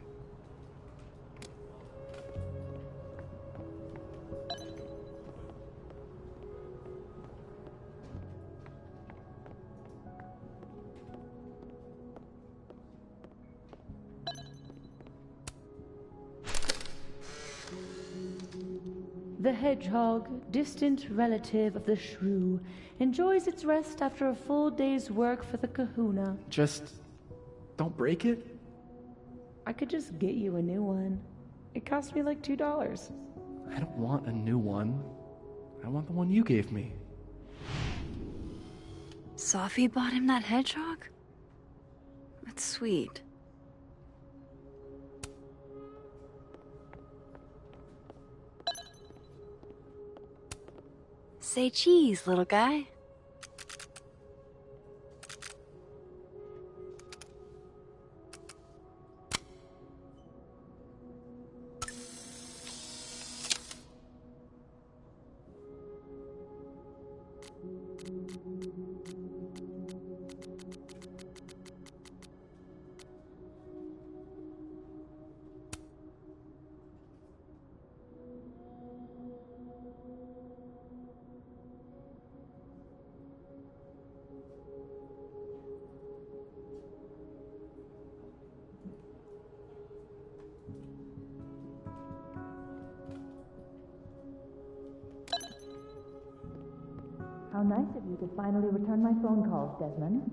The hedgehog, distant relative of the shrew, enjoys its rest after a full day's work for the kahuna. Just don't break it? I could just get you a new one. It cost me like $2. I don't want a new one. I want the one you gave me. Safi bought him that hedgehog? That's sweet. Say cheese, little guy. How nice of you to finally return my phone calls, Desmond.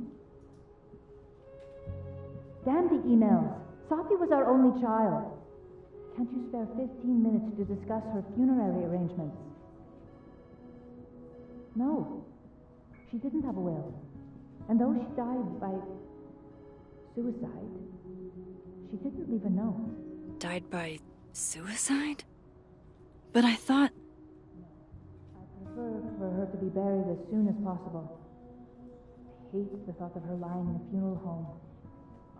Damn the emails. Safi was our only child. Can't you spare 15 minutes to discuss her funerary arrangements? No. She didn't have a will. And though she died by suicide, she didn't leave a note. Died by suicide? But I thought... I prefer for her to be buried as soon as possible. I hate the thought of her lying in a funeral home.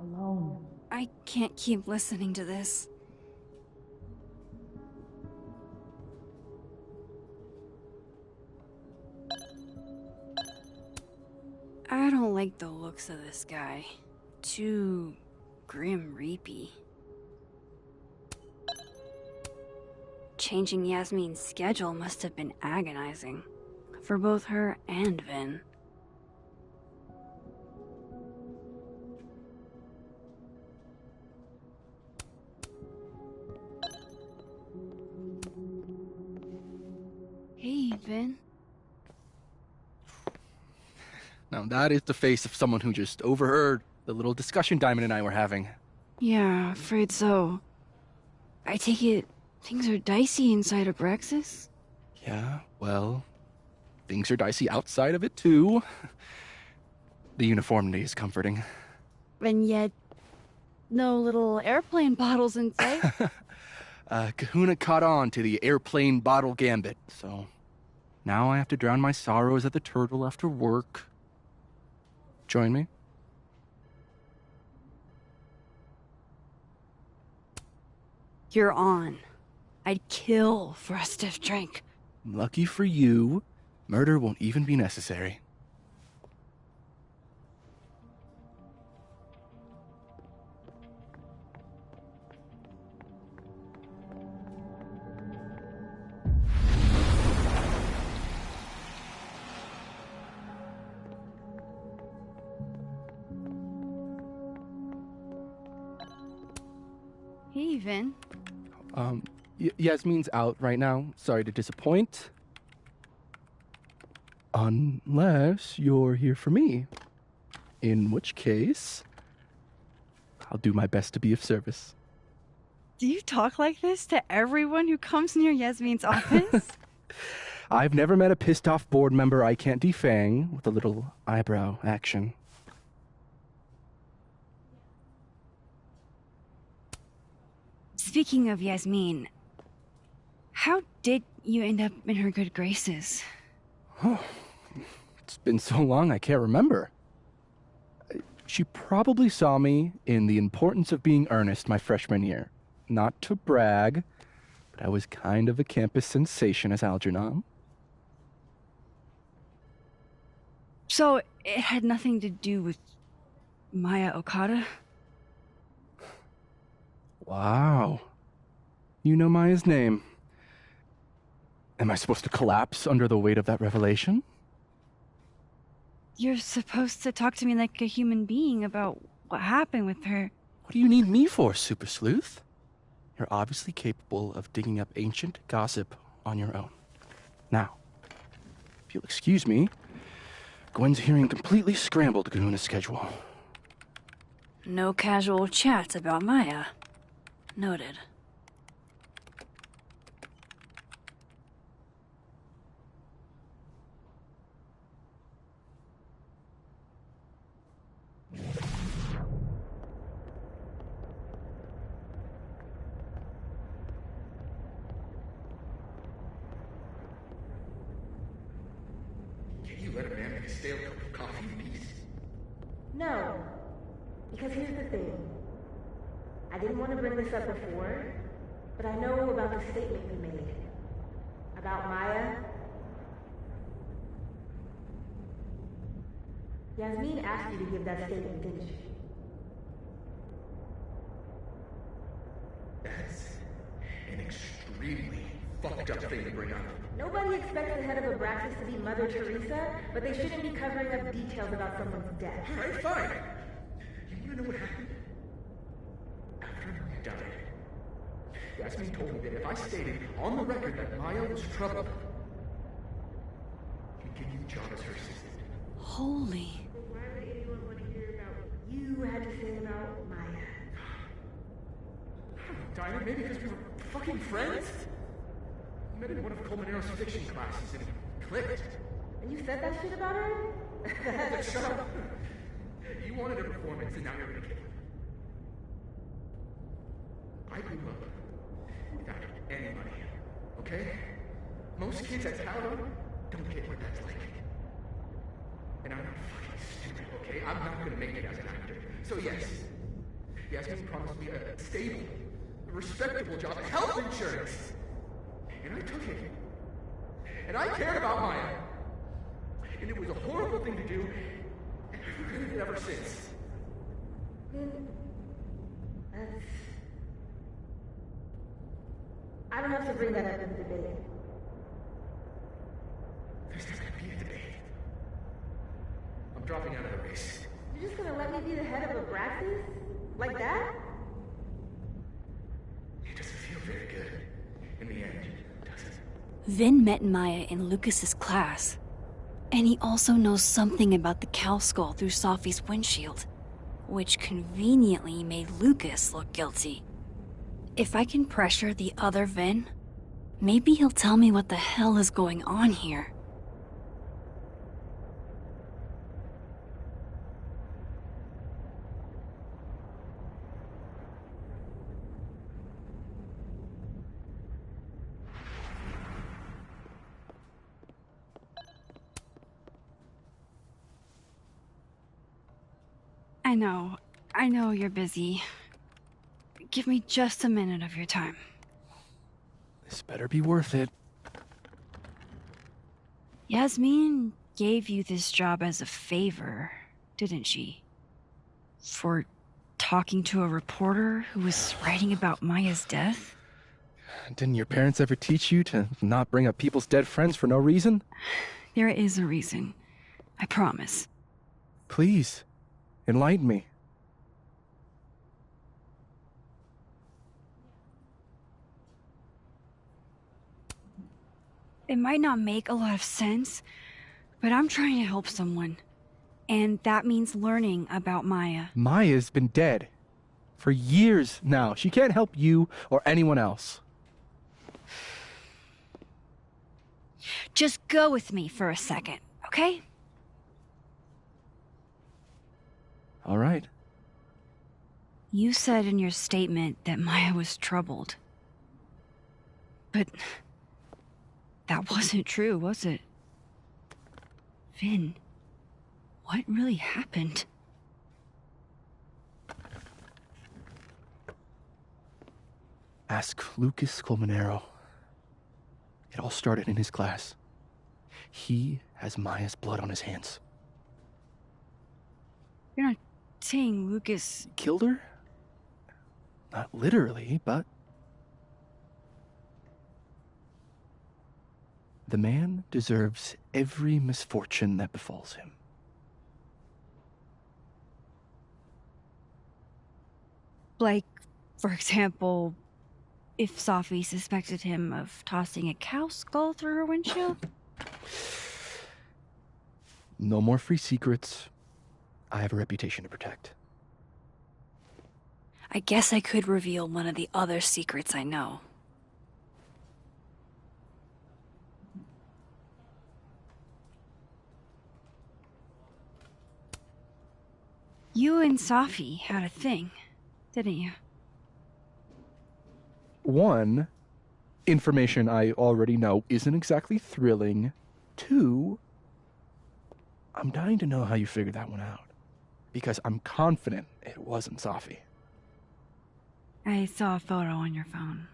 Alone. I can't keep listening to this. I don't like the looks of this guy. Too grim reapy. Changing Yasmin's schedule must have been agonizing. For both her and Vin. Hey, Vin. Now that is the face of someone who just overheard the little discussion Diamond and I were having. Yeah, afraid so. I take it Things are dicey inside Abraxas. Yeah, well, things are dicey outside of it, too. The uniformity is comforting. And yet, no little airplane bottles in sight. Kahuna caught on to the airplane bottle gambit, so now I have to drown my sorrows at the Turtle after work. Join me? You're on. I'd kill for a stiff drink. Lucky for you, murder won't even be necessary. Hey, Vin. Yasmin's out right now. Sorry to disappoint. Unless you're here for me. In which case, I'll do my best to be of service. Do you talk like this to everyone who comes near Yasmin's office? I've never met a pissed off board member I can't defang with a little eyebrow action. Speaking of Yasmin, how did you end up in her good graces? Oh, it's been so long I can't remember. She probably saw me in The Importance of Being Earnest my freshman year. Not to brag, but I was kind of a campus sensation as Algernon. So it had nothing to do with Maya Okada? Wow. You know Maya's name. Am I supposed to collapse under the weight of that revelation? You're supposed to talk to me like a human being about what happened with her. What do you need me for, Super Sleuth? You're obviously capable of digging up ancient gossip on your own. Now, if you'll excuse me, Gwen's hearing completely scrambled Kahuna's schedule. No casual chats about Maya. Noted. Can you let a man make a stale cup of coffee in peace? No. Because here's the thing. I didn't want to bring this up before, but I know about the statement you made. About Maya. Yasmin asked you to give that statement, didn't she? That's an extremely fucked up thing to bring up. Nobody expects the head of Abraxas to be Mother Teresa, but they shouldn't be covering up details about someone's death. Alright, fine. You wanna know what happened? After Maya died, Yasmin told me that if I stated on the record that Maya was troubled, he'd give you the job as her assistant. Holy. Why would anyone want to hear about what you had to say about Maya? I don't know, Dinah, maybe because we were fucking friends? We met in one of Colmenaro's fiction classes and it clicked. And you said that shit about her? Shut up. You wanted a performance and now you're gonna get it. I grew up without any money, okay? Most kids at Talon don't get what that's like. And I'm not fucking stupid, okay? I'm not gonna make it as an actor. So yes, Yasmin promised me a stable, a respectable job, health insurance. And I took it. And I cared about Maya. And it was a horrible thing to do, and I've regretted it ever since. I don't have to bring that up in the debate. There's not gonna be a debate. I'm dropping out of the race. You're just gonna let me be the head of Abraxas? Like that? It doesn't feel very good. In the end, does it? Vin met Maya in Lucas's class. And he also knows something about the cow skull through Safi's windshield, which conveniently made Lucas look guilty. If I can pressure the other Vin, maybe he'll tell me what the hell is going on here. I know you're busy. Give me just a minute of your time. This better be worth it. Yasmin gave you this job as a favor, didn't she? For talking to a reporter who was writing about Maya's death? Didn't your parents ever teach you to not bring up people's dead friends for no reason? There is a reason. I promise. Please, enlighten me. It might not make a lot of sense, but I'm trying to help someone. And that means learning about Maya. Maya's been dead for years now. She can't help you or anyone else. Just go with me for a second, okay? All right. You said in your statement that Maya was troubled. But that wasn't true, was it? Vin, what really happened? Ask Lucas Colmenero. It all started in his class. He has Maya's blood on his hands. You're not saying Lucas killed her? Not literally, but... The man deserves every misfortune that befalls him. Like, for example, if Safi suspected him of tossing a cow skull through her windshield? No more free secrets. I have a reputation to protect. I guess I could reveal one of the other secrets I know. You and Safi had a thing, didn't you? One, information I already know isn't exactly thrilling. Two, I'm dying to know how you figured that one out. Because I'm confident it wasn't Safi. I saw a photo on your phone.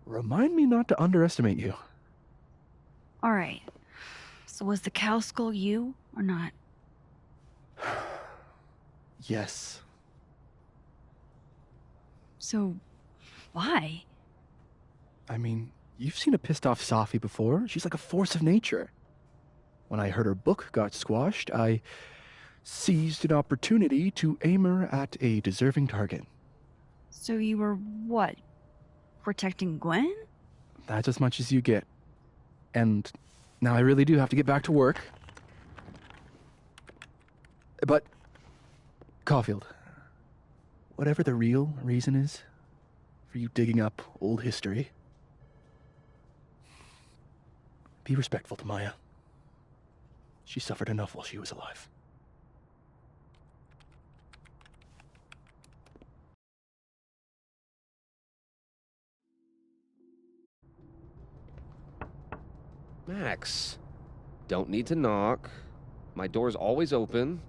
Remind me not to underestimate you. All right. So was the cow skull you or not? Yes. So, why? I mean, you've seen a pissed off Safi before. She's like a force of nature. When I heard her book got squashed, I seized an opportunity to aim her at a deserving target. So you were what? Protecting Gwen? That's as much as you get. And now I really do have to get back to work. But, Caulfield, whatever the real reason is for you digging up old history, be respectful to Maya. She suffered enough while she was alive. Max, don't need to knock. My door's always open.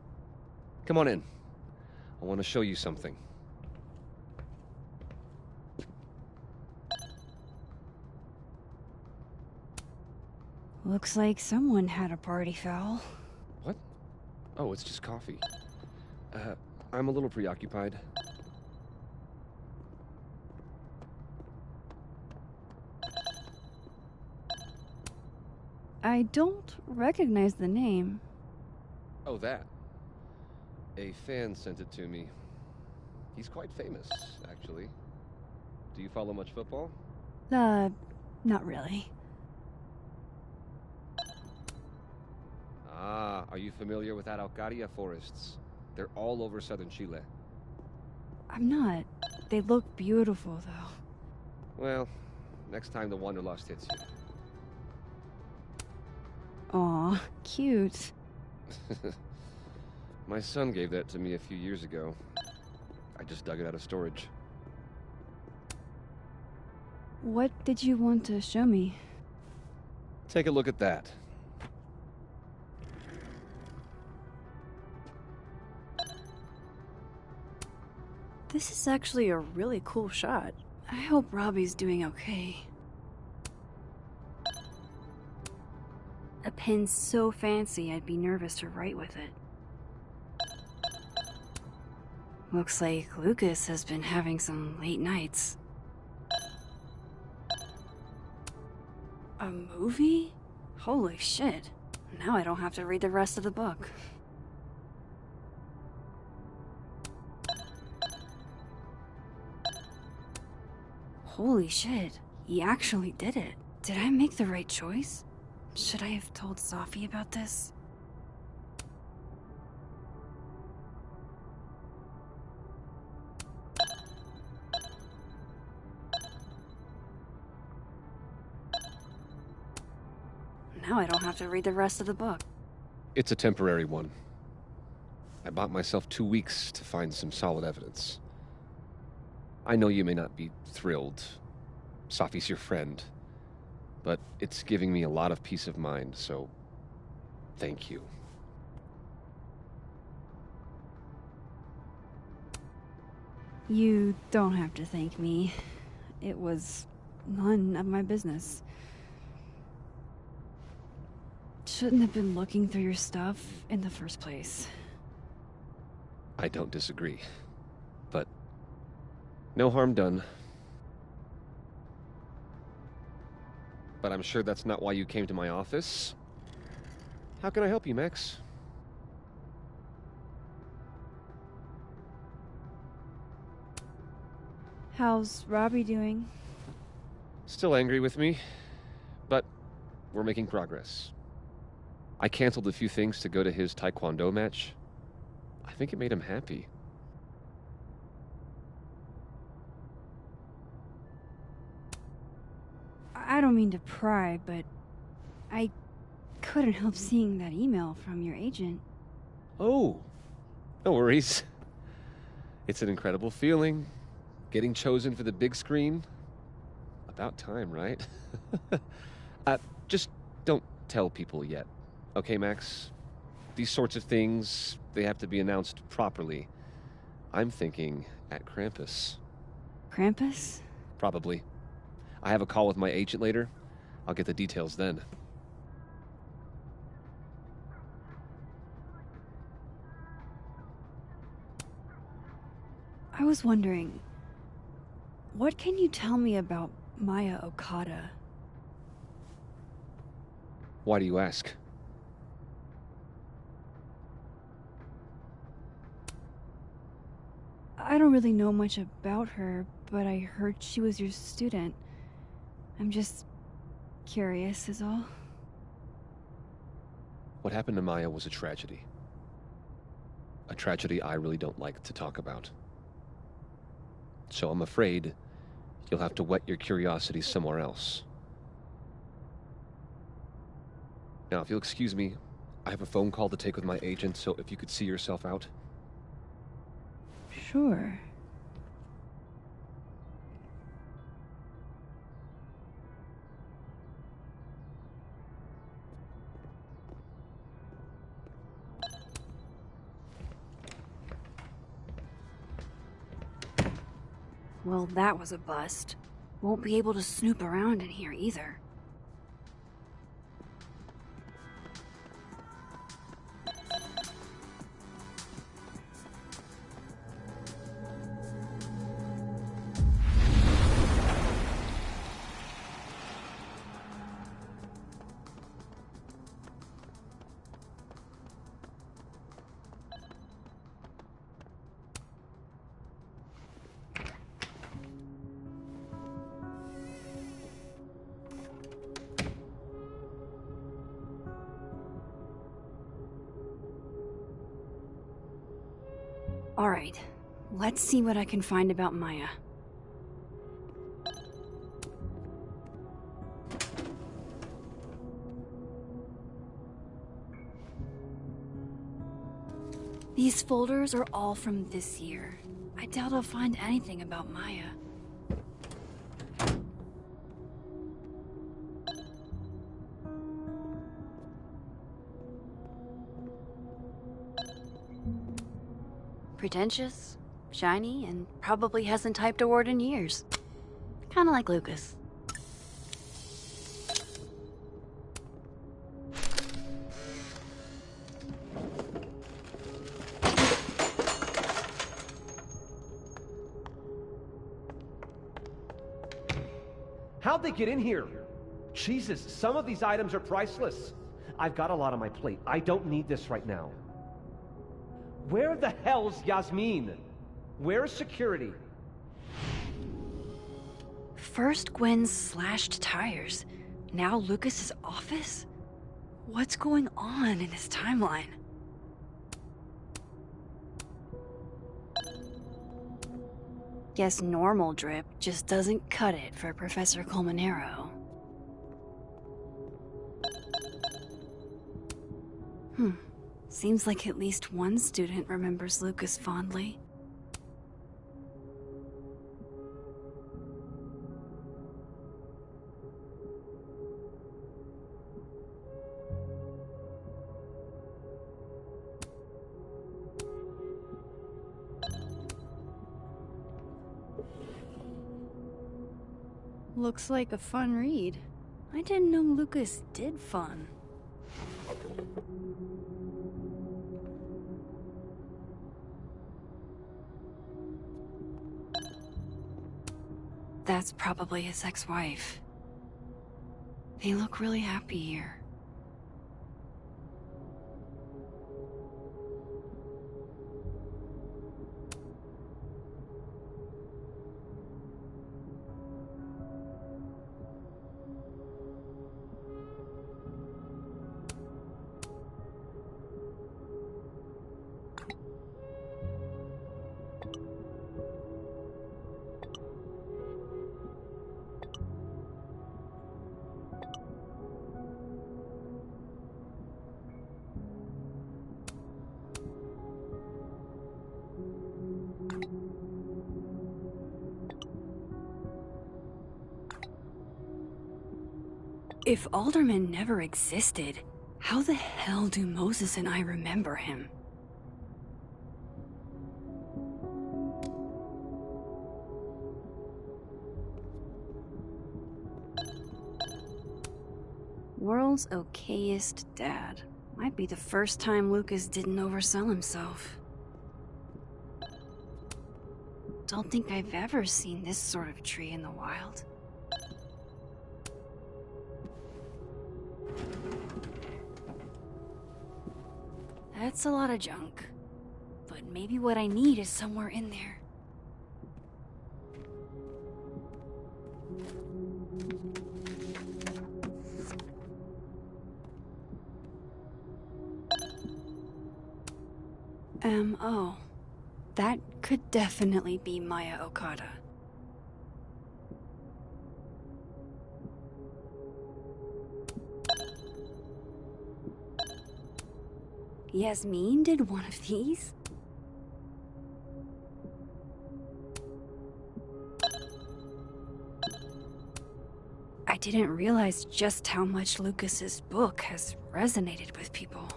Come on in. I want to show you something. Looks like someone had a party foul. What? Oh, it's just coffee. I'm a little preoccupied. I don't recognize the name. Oh, that. A fan sent it to me. He's quite famous, actually. Do you follow much football? Not really. Ah, are you familiar with Araucaria forests? They're all over southern Chile. I'm not. They look beautiful, though. Well, next time the wanderlust hits you. Aw, cute. My son gave that to me a few years ago. I just dug it out of storage. What did you want to show me? Take a look at that. This is actually a really cool shot. I hope Robbie's doing okay. A pen so fancy I'd be nervous to write with it. Looks like Lucas has been having some late nights. A movie? Holy shit. Now I don't have to read the rest of the book. Holy shit. He actually did it. Did I make the right choice? Should I have told Safi about this? Now I don't have to read the rest of the book. It's a temporary one. I bought myself 2 weeks to find some solid evidence. I know you may not be thrilled. Safi's your friend. But it's giving me a lot of peace of mind, so thank you. You don't have to thank me. It was none of my business. Shouldn't have been looking through your stuff in the first place. I don't disagree. But no harm done. But I'm sure that's not why you came to my office. How can I help you, Max? How's Robbie doing? Still angry with me, but we're making progress. I canceled a few things to go to his taekwondo match. I think it made him happy. I don't mean to pry, but I couldn't help seeing that email from your agent. Oh, no worries. It's an incredible feeling. Getting chosen for the big screen. About time, right? Just don't tell people yet. Okay, Max? These sorts of things, they have to be announced properly. I'm thinking at Krampus. Krampus? Probably. I have a call with my agent later. I'll get the details then. I was wondering, what can you tell me about Maya Okada? Why do you ask? I don't really know much about her, but I heard she was your student. I'm just curious is all. What happened to Maya was a tragedy. A tragedy I really don't like to talk about. So I'm afraid you'll have to whet your curiosity somewhere else. Now, if you'll excuse me, I have a phone call to take with my agent, so if you could see yourself out. Sure. Well, that was a bust. Won't be able to snoop around in here either. Alright, Let's see what I can find about Maya. These folders are all from this year. I doubt I'll find anything about Maya. Pretentious, shiny, and probably hasn't typed a word in years. Kinda like Lucas. How'd they get in here? Jesus, some of these items are priceless. I've got a lot on my plate. I don't need this right now. Where the hell's Yasmin? Where's security? First Gwen's slashed tires. Now Lucas's office? What's going on in this timeline? Guess normal drip just doesn't cut it for Professor Colmenero. Seems like at least one student remembers Lucas fondly. Looks like a fun read. I didn't know Lucas did fun. That's probably his ex-wife. They look really happy here. If Alderman never existed, how the hell do Moses and I remember him? World's okayest dad. Might be the first time Lucas didn't oversell himself. Don't think I've ever seen this sort of tree in the wild. That's a lot of junk. But maybe what I need is somewhere in there. Oh. That could definitely be Maya Okada. Yasmin did one of these? I didn't realize just how much Lucas's book has resonated with people.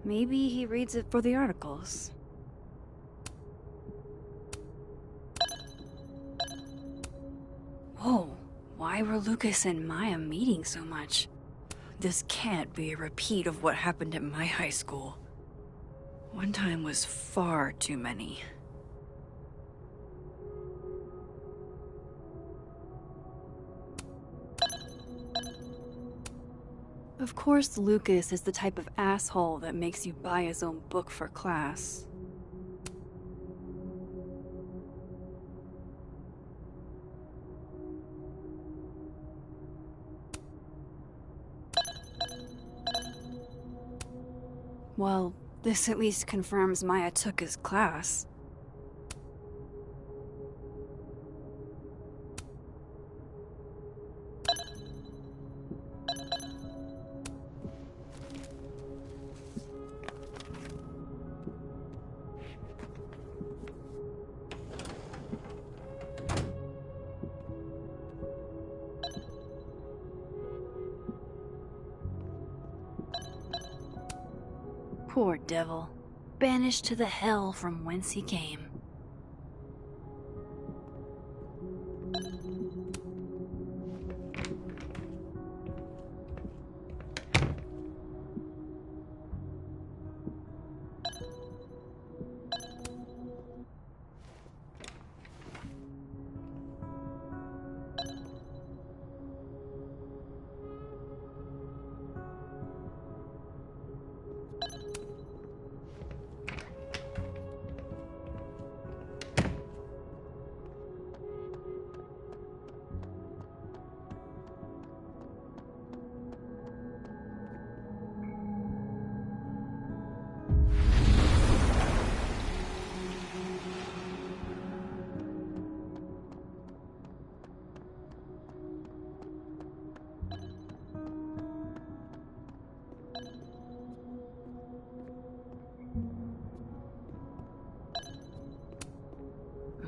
Maybe he reads it for the articles. Whoa, why were Lucas and Maya meeting so much? This can't be a repeat of what happened at my high school. One time was far too many. Of course, Lucas is the type of asshole that makes you buy his own book for class. Well, this at least confirms Maya took his class. Poor devil, banished to the hell from whence he came.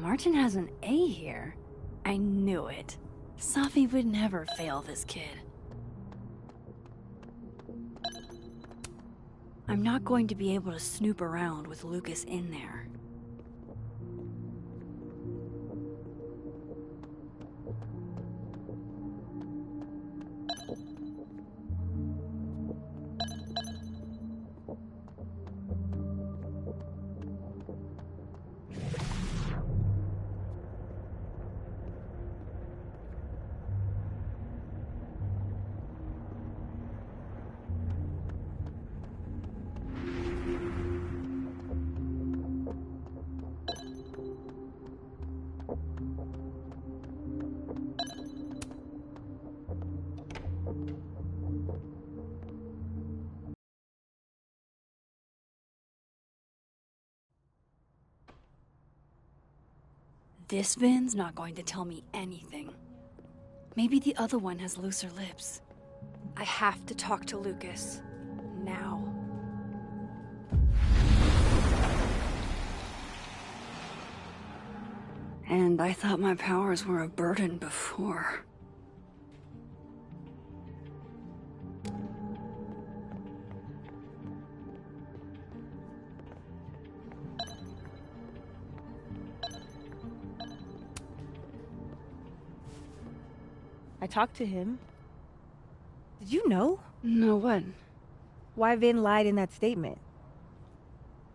Martin has an A here. I knew it. Safi would never fail this kid. I'm not going to be able to snoop around with Lucas in there. This Vin's not going to tell me anything. Maybe the other one has looser lips. I have to talk to Lucas. Now. And I thought my powers were a burden before. I talked to him. Did you know? No, what? Why Vin lied in that statement.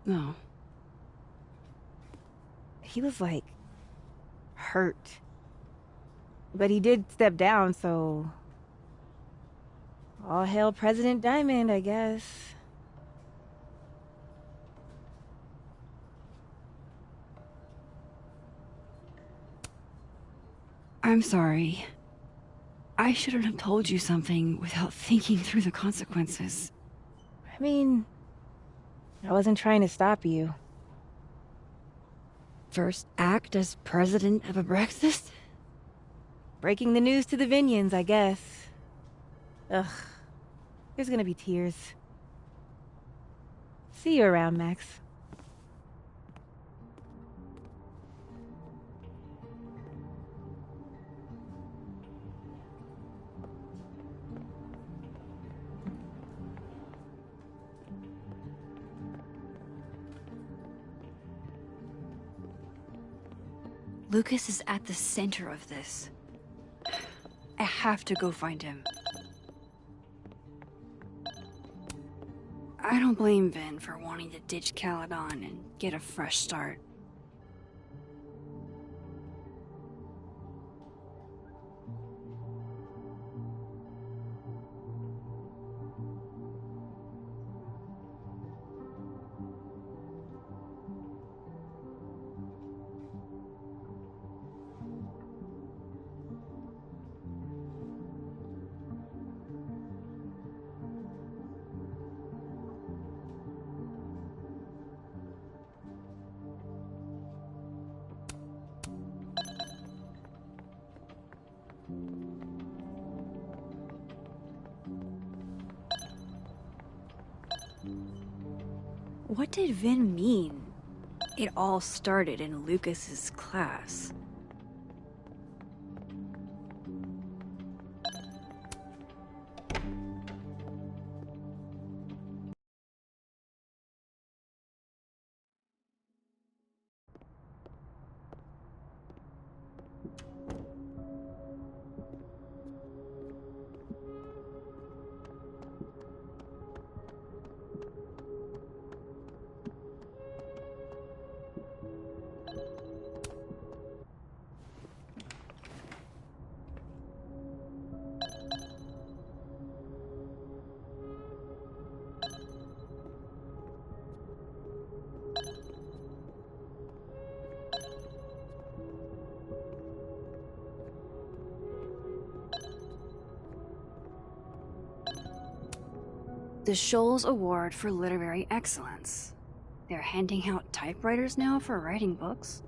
No. He was like hurt. But he did step down, so all hail President Diamond, I guess. I'm sorry. I shouldn't have told you something without thinking through the consequences. I mean, I wasn't trying to stop you. First act as president of Abraxas? Breaking the news to the Vinians, I guess. Ugh. There's gonna be tears. See you around, Max. Lucas is at the center of this. I have to go find him. I don't blame Vin for wanting to ditch Caledon and get a fresh start. What did Vin mean? It all started in Lucas's class. The Scholes Award for Literary Excellence. They're handing out typewriters now for writing books?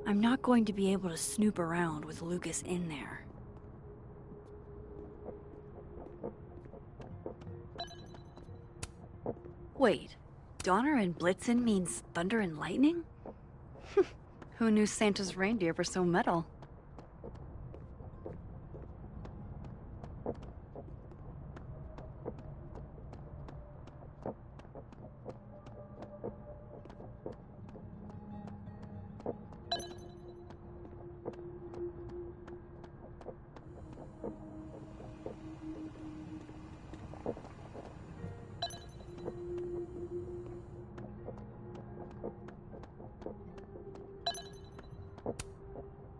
I'm not going to be able to snoop around with Lucas in there. Wait, Donner and Blitzen means thunder and lightning? Who knew Santa's reindeer were so metal?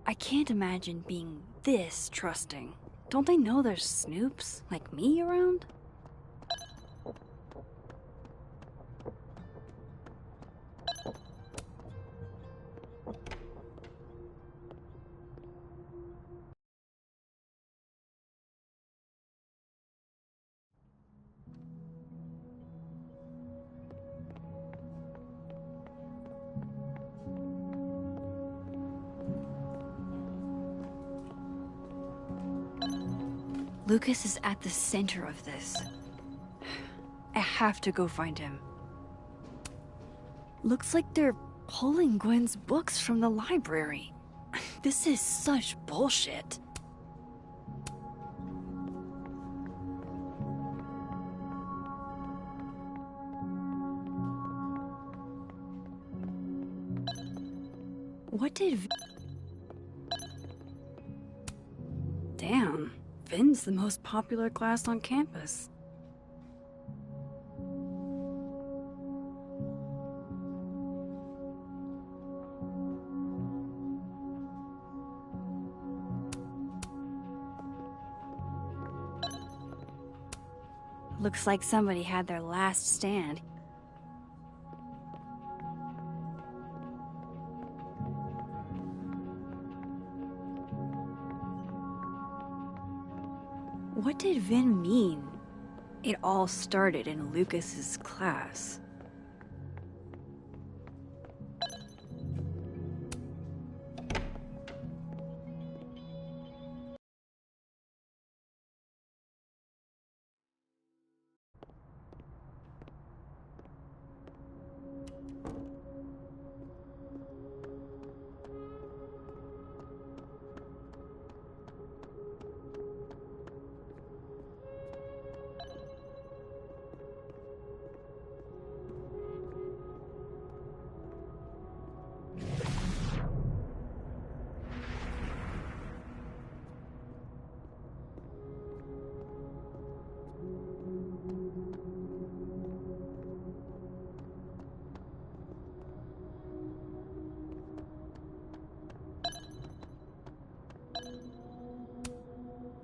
I can't imagine being this trusting. Don't they know there's snoops like me around? Lucas is at the center of this. I have to go find him. Looks like they're pulling Gwen's books from the library. This is such bullshit. What did... Damn. Vin's the most popular class on campus. Looks like somebody had their last stand. What did Vin mean? It all started in Lucas's class.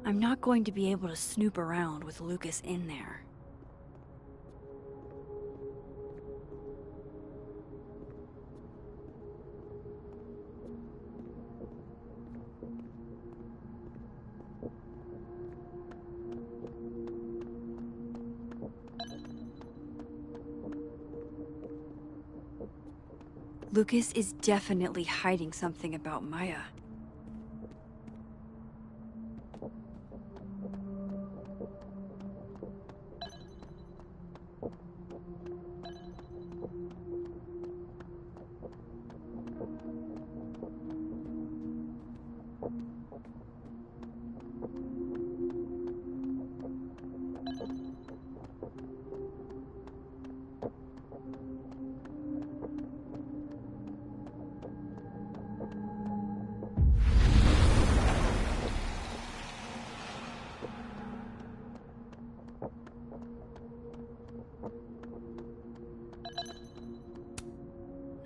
I'm not going to be able to snoop around with Lucas in there. Lucas is definitely hiding something about Maya.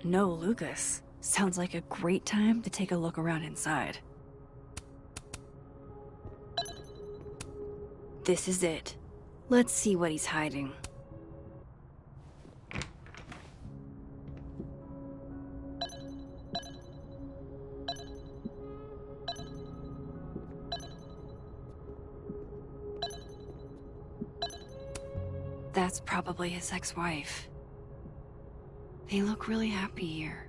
No Lucas. Sounds like a great time to take a look around inside. This is it. Let's see what he's hiding. That's probably his ex-wife. They look really happy here.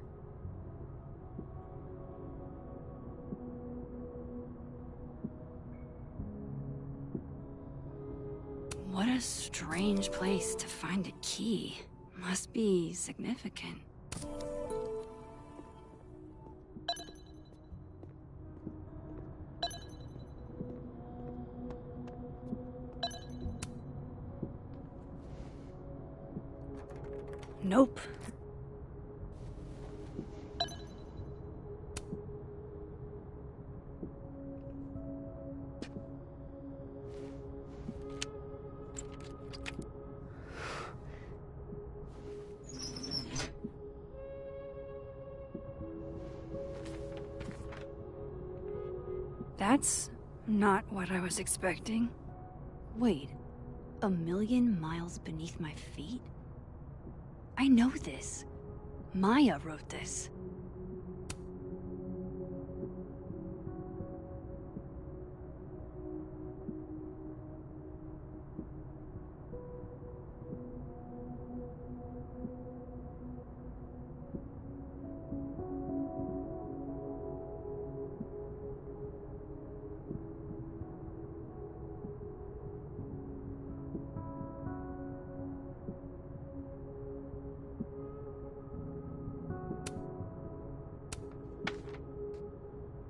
What a strange place to find a key. Must be significant. Nope. That's not what I was expecting. Wait, 1,000,000 miles beneath my feet? I know this. Maya wrote this.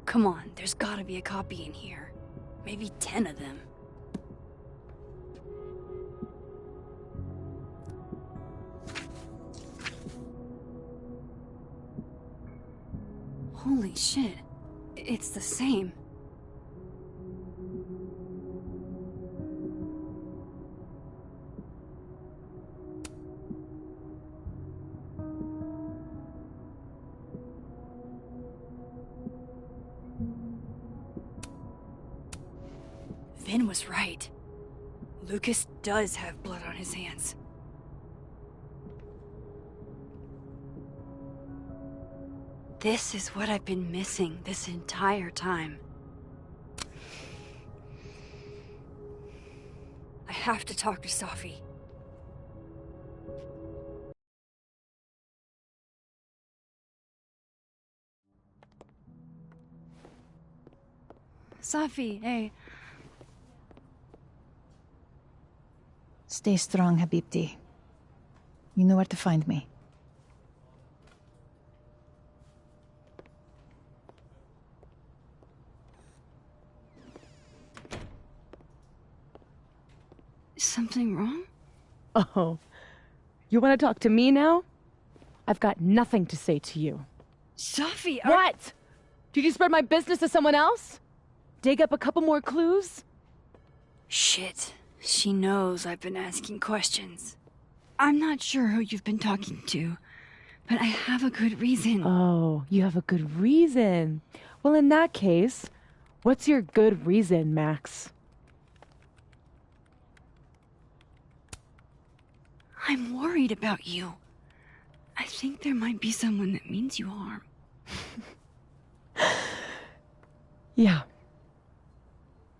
Come on, there's gotta be a copy in here. Maybe 10 of them. Holy shit. It's the same. Vin was right. Lucas does have blood on his hands. This is what I've been missing this entire time. I have to talk to Safi. Safi, hey. Stay strong, Habibti. You know where to find me. Is something wrong? Oh, you want to talk to me now? I've got nothing to say to you. Safi, What? Did you spread my business to someone else? Dig up a couple more clues? Shit. She knows I've been asking questions. I'm not sure who you've been talking to, but I have a good reason. Oh, you have a good reason. Well, in that case, what's your good reason, Max? I'm worried about you. I think there might be someone that means you harm. Yeah.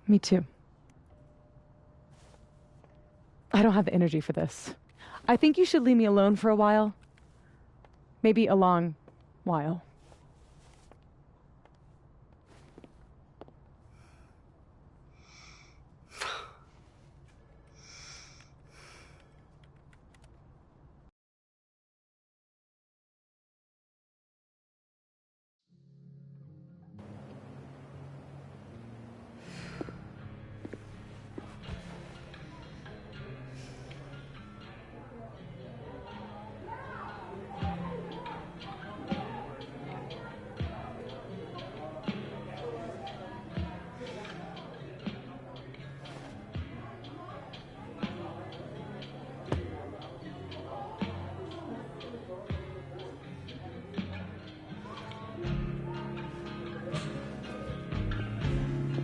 Me too. I don't have the energy for this. I think you should leave me alone for a while. Maybe a long while.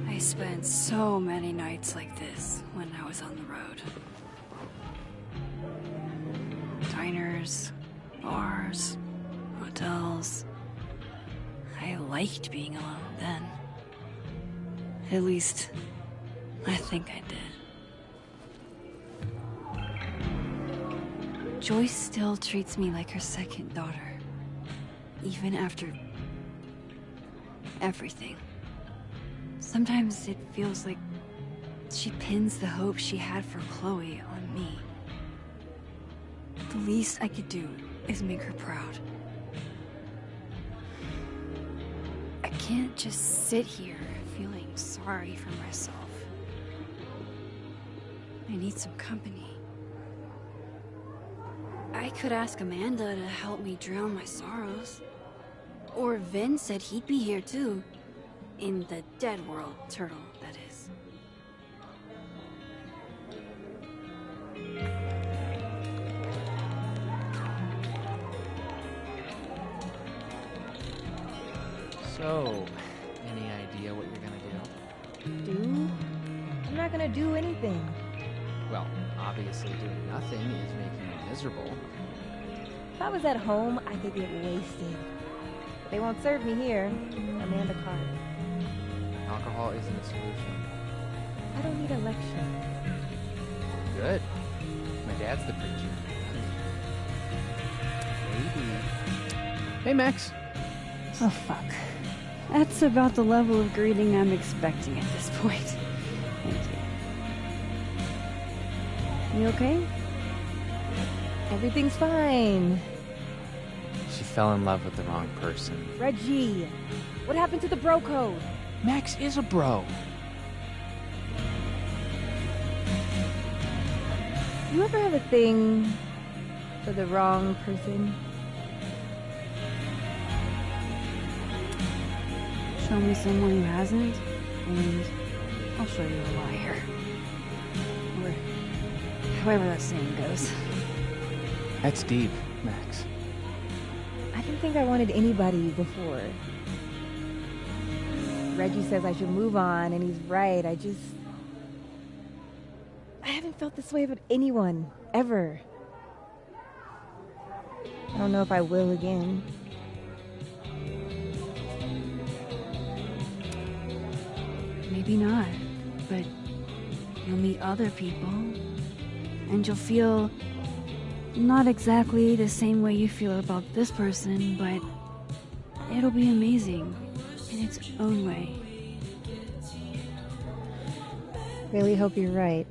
I spent so many nights like this when I was on the road. Diners, bars, hotels. I liked being alone then. At least, I think I did. Joyce still treats me like her second daughter. Even after everything. Sometimes it feels like she pins the hope she had for Chloe on me. The least I could do is make her proud. I can't just sit here feeling sorry for myself. I need some company. I could ask Amanda to help me drown my sorrows. Or Vin said he'd be here too. In the dead world, Turtle, that is. So, any idea what you're gonna do? Do? I'm not gonna do anything. Well, obviously doing nothing is making you miserable. If I was at home, I could get wasted. But they won't serve me here. Amanda Clark. Alcohol isn't a solution. I don't need a lecture. Good. My dad's the preacher. Maybe. Hey, Max. Oh, fuck. That's about the level of greeting I'm expecting at this point. Thank you. You okay? Everything's fine. She fell in love with the wrong person. Reggie, what happened to the bro code? Max is a bro. You ever have a thing for the wrong person? Show me someone who hasn't, and I'll show you a liar. Or however that saying goes. That's deep, Max. I didn't think I wanted anybody before. Reggie says I should move on, and he's right. I I haven't felt this way about anyone, ever. I don't know if I will again. Maybe not, but you'll meet other people, and you'll feel not exactly the same way you feel about this person, but it'll be amazing in its own way. Really hope you're right.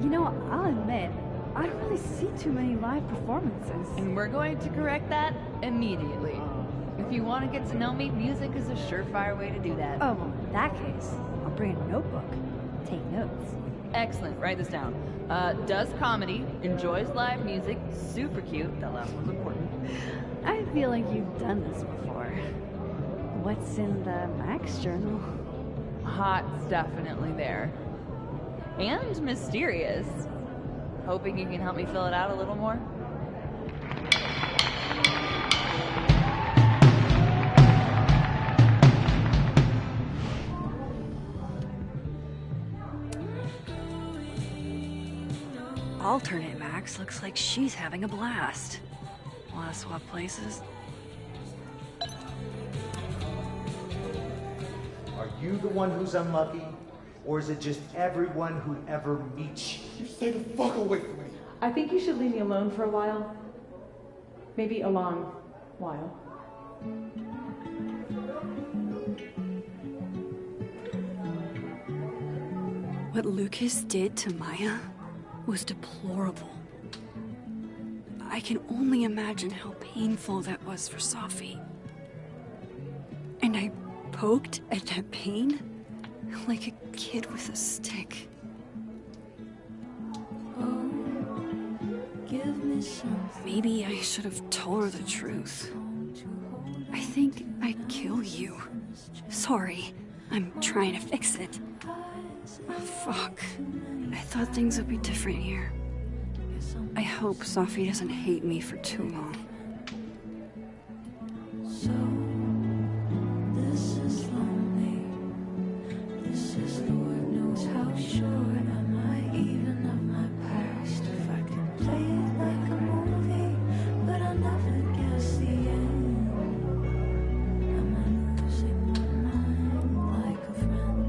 You know, I'll admit, I don't really see too many live performances. And we're going to correct that immediately. If you want to get to know me, music is a surefire way to do that. Oh, well, in that case, I'll bring a notebook. Take notes. Excellent, write this down. Does comedy, enjoys live music, super cute, that last one's important. I feel like you've done this before. What's in the Max journal? Hot's definitely there. And mysterious. Hoping you can help me fill it out a little more? Alternate Max looks like she's having a blast. Wanna swap places? Are you the one who's unlucky? Or is it just everyone who ever meets you? You stay the fuck away from me. I think you should leave me alone for a while. Maybe a long while. What Lucas did to Maya was deplorable. I can only imagine how painful that was for Safi. And I poked at that pain like a kid with a stick. Maybe I should have told her the truth. I think I'd kill you. Sorry, I'm trying to fix it. Oh, fuck. I thought things would be different here. I hope Safi doesn't hate me for too long. This is lonely. This is the word knows how sure am I even of my past. If I could play it like a movie, but I never guess the end. Am I losing my mind like a friend?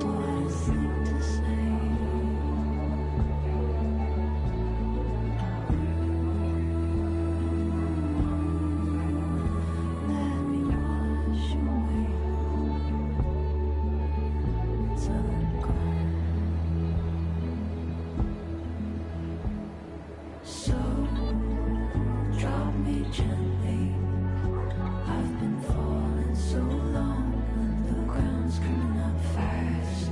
What a thing to say. Let me wash away till I'm gone. So drop me gently. I've been falling so long, and the ground's coming up fast.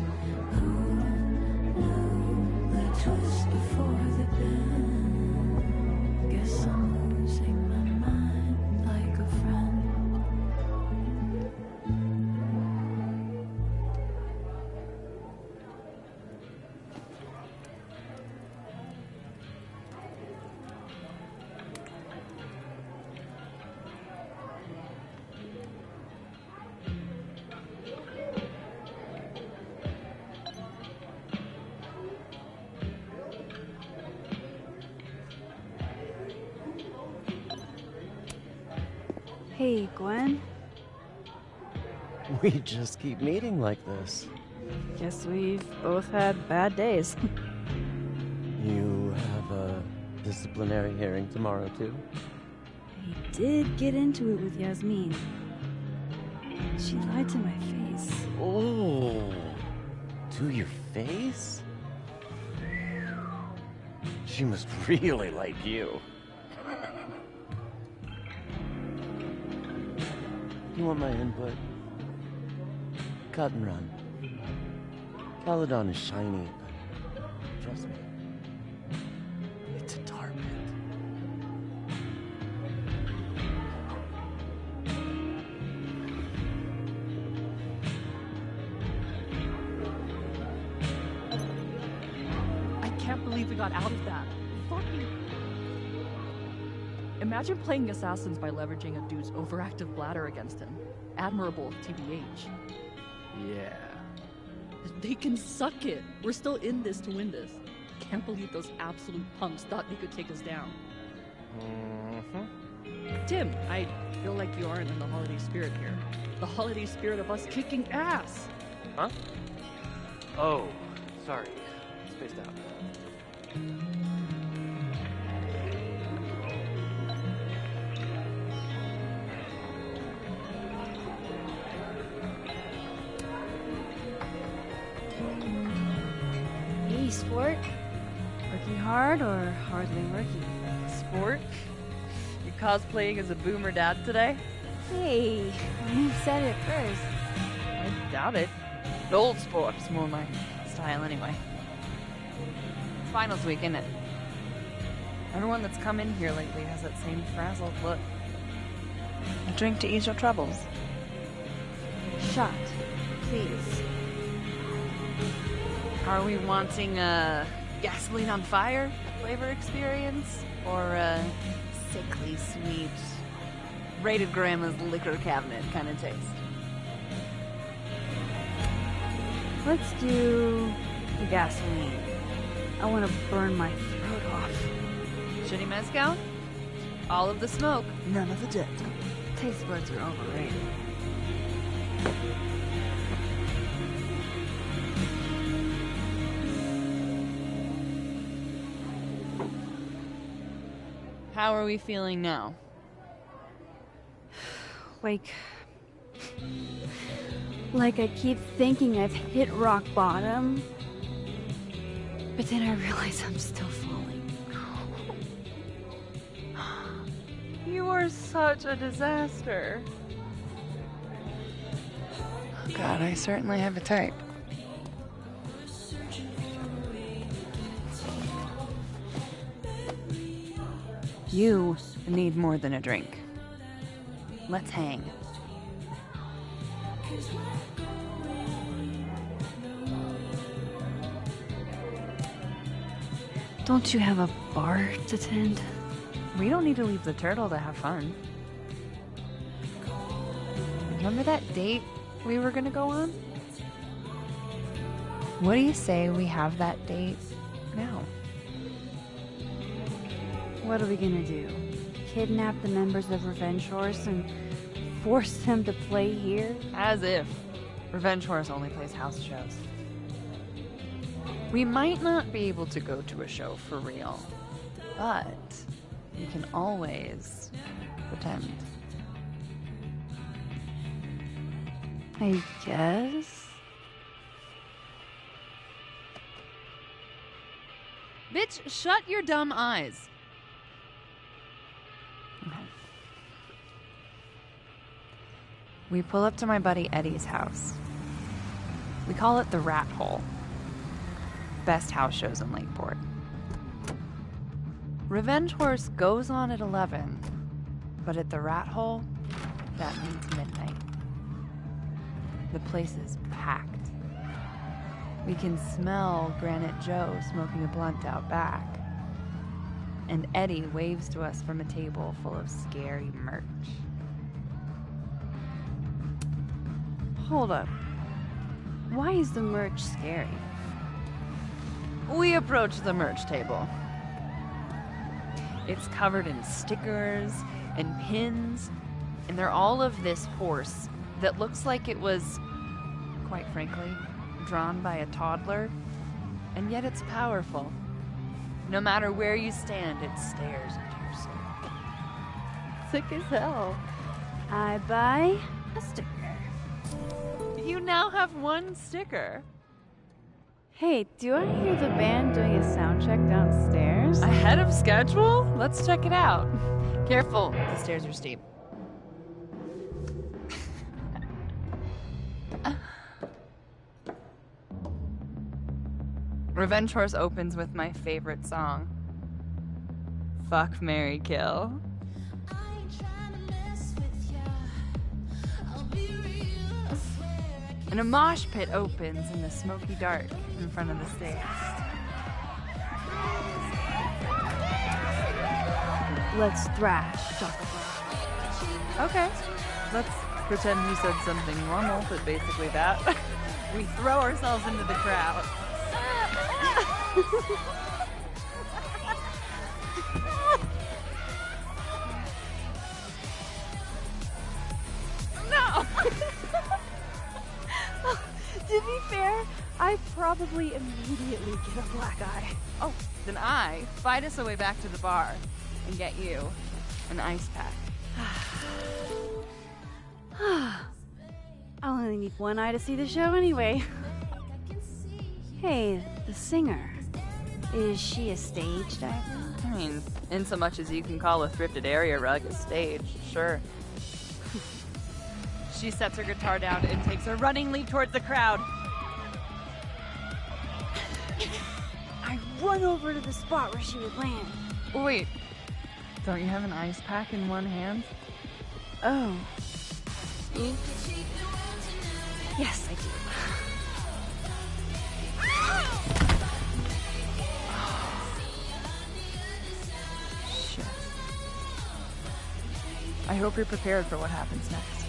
Who knew the twist before the bend? Guess I'm losing my mind like a friend. Hey, Gwen. We just keep meeting like this. Guess we've both had bad days. You have a disciplinary hearing tomorrow, too? He did get into it with Yasmin. She lied to my face. Oh, to your face? She must really like you. You want my input? Cut and run. Caledon is shiny, but trust me, it's a tar pit. believe we got out of that. Fucking. Imagine playing assassins by leveraging a dude's overactive bladder against him. Admirable, TBH. Yeah. They can suck it. We're still in this to win this. Can't believe those absolute punks thought they could take us down. Tim, I feel like you aren't in the holiday spirit here. The holiday spirit of us kicking ass. Huh? Oh, sorry. Spaced out. Hey, sport. Working hard or hardly working? Sport? You cosplaying as a boomer dad today? Hey, you said it first. I doubt it. Old sport's more my style anyway. It's finals week, isn't it? Everyone that's come in here lately has that same frazzled look. A drink to ease your troubles. Shot, please. Are we wanting a gasoline on fire flavor experience? Or a sickly sweet, rated grandma's liquor cabinet kind of taste? Let's do the gasoline. I want to burn my throat off. Shitty mezcal? All of the smoke, none of the dip. Taste buds are overrated. How are we feeling now? Like I keep thinking I've hit rock bottom, but then I realize I'm still falling. You are such a disaster. Oh God, I certainly have a type. You need more than a drink. Let's hang. Don't you have a bar to tend? We don't need to leave the turtle to have fun. Remember that date we were gonna go on? What do you say we have that date now? What are we gonna do? Kidnap the members of Revenge Horse and force them to play here? As if. Revenge Horse only plays house shows. We might not be able to go to a show for real, but we can always pretend. I guess. Bitch, shut your dumb eyes. Okay. We pull up to my buddy Eddie's house. We call it the Rat Hole. Best house shows in Lakeport. Revenge Horse goes on at 11, but at the Rat Hole, that means midnight. The place is packed. We can smell Granite Joe smoking a blunt out back. And Eddie waves to us from a table full of scary merch. Hold up. Why is the merch scary? We approach the merch table. It's covered in stickers and pins, and they're all of this horse that looks like it was, quite frankly, drawn by a toddler, and yet it's powerful. No matter where you stand, it stares into your soul. Sick as hell. I buy a sticker. You now have one sticker. Hey, do I hear the band doing a sound check downstairs? Ahead of schedule? Let's check it out. Careful, the stairs are steep. Revenge Horse opens with my favorite song. Fuck, Marry, Kill. And a mosh pit opens in the smoky dark in front of the stage. Let's thrash, Dr. Okay. Let's pretend you said something normal, but basically that. We throw ourselves into the crowd. No! To be fair, I probably immediately get a black eye. Oh, then I fight us a way back to the bar and get you an ice pack. I'll only need one eye to see the show anyway. Hey, the singer. Is she a stage diver? I mean, in so much as you can call a thrifted area rug a stage, sure. She sets her guitar down and takes a running leap towards the crowd. I run over to the spot where she would land. Wait, don't you have an ice pack in one hand? Oh. Yes, I do. Shit. I hope you're prepared for what happens next.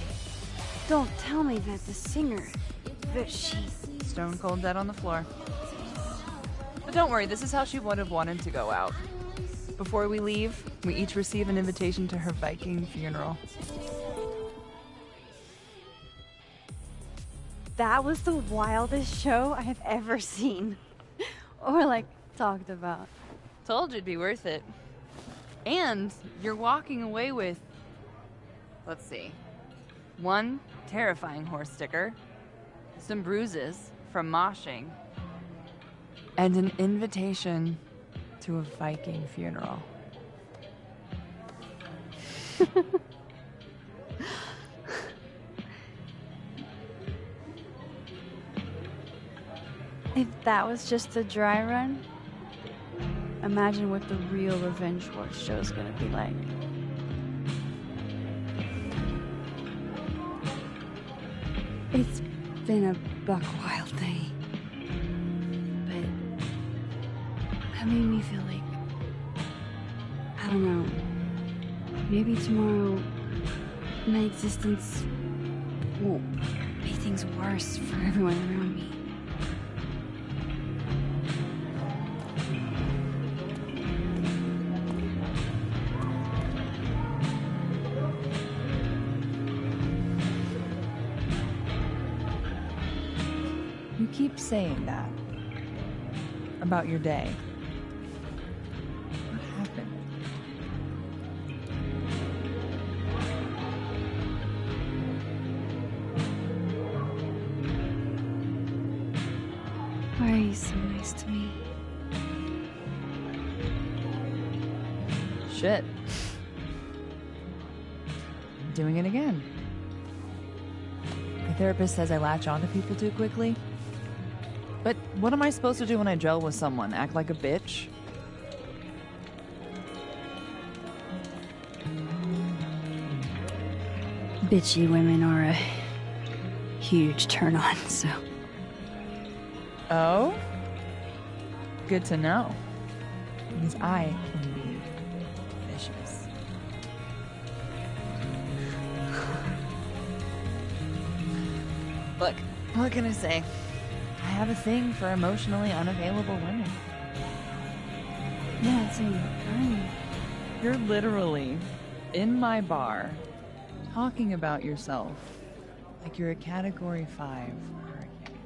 Don't tell me that the singer, that she... Stone cold dead on the floor. But don't worry, this is how she would have wanted to go out. Before we leave, we each receive an invitation to her Viking funeral. That was the wildest show I have ever seen. Or, like, talked about. Told you it'd be worth it. And you're walking away with, let's see, one terrifying horse sticker, some bruises from moshing, and an invitation to a Viking funeral. If that was just a dry run, imagine what the real Revenge Horse show is gonna be like. It's been a buck wild day, but that made me feel like, I don't know, maybe tomorrow my existence won't make things worse for everyone around me. You keep saying that about your day. What happened? Why are you so nice to me? Shit. I'm doing it again. The therapist says I latch onto people too quickly. But what am I supposed to do when I gel with someone? Act like a bitch? Bitchy women are a huge turn on, so. Oh? Good to know. Because I can be vicious. Look, what can I say? I have a thing for emotionally unavailable women. Yeah, it's fine. You're literally in my bar talking about yourself like you're a Category 5 hurricane.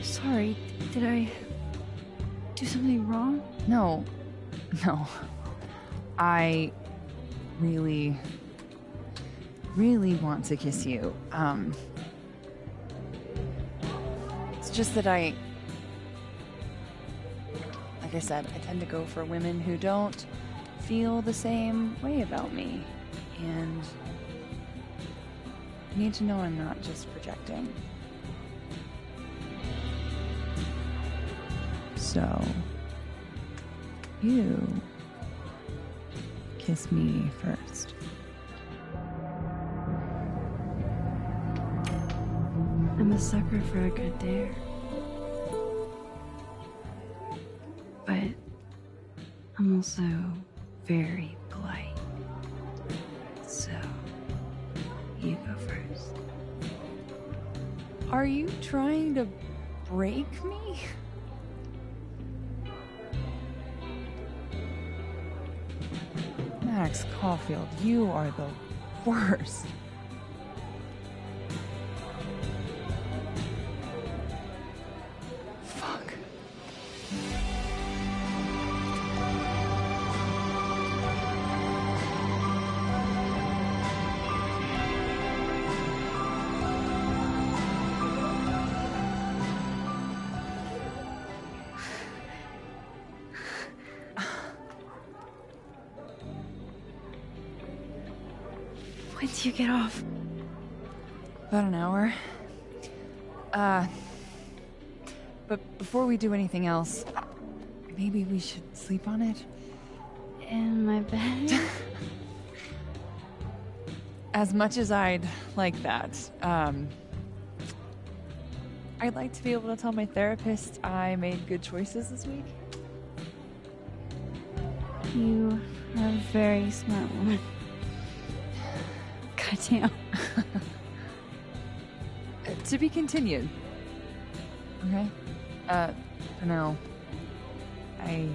Sorry, did I do something wrong? No. I really want to kiss you. It's just that like I said, I tend to go for women who don't feel the same way about me. And you need to know I'm not just projecting. So, you kiss me first. I'm a sucker for a good dare. But I'm also very polite. So, you go first. Are you trying to break me? Max Caulfield, you are the worst. Fuck. When do you get off? About an hour. But before we do anything else, maybe we should sleep on it? In my bed? As much as I'd like that, I'd like to be able to tell my therapist I made good choices this week. You are a very smart woman. Goddamn. To be continued. Okay? For now, I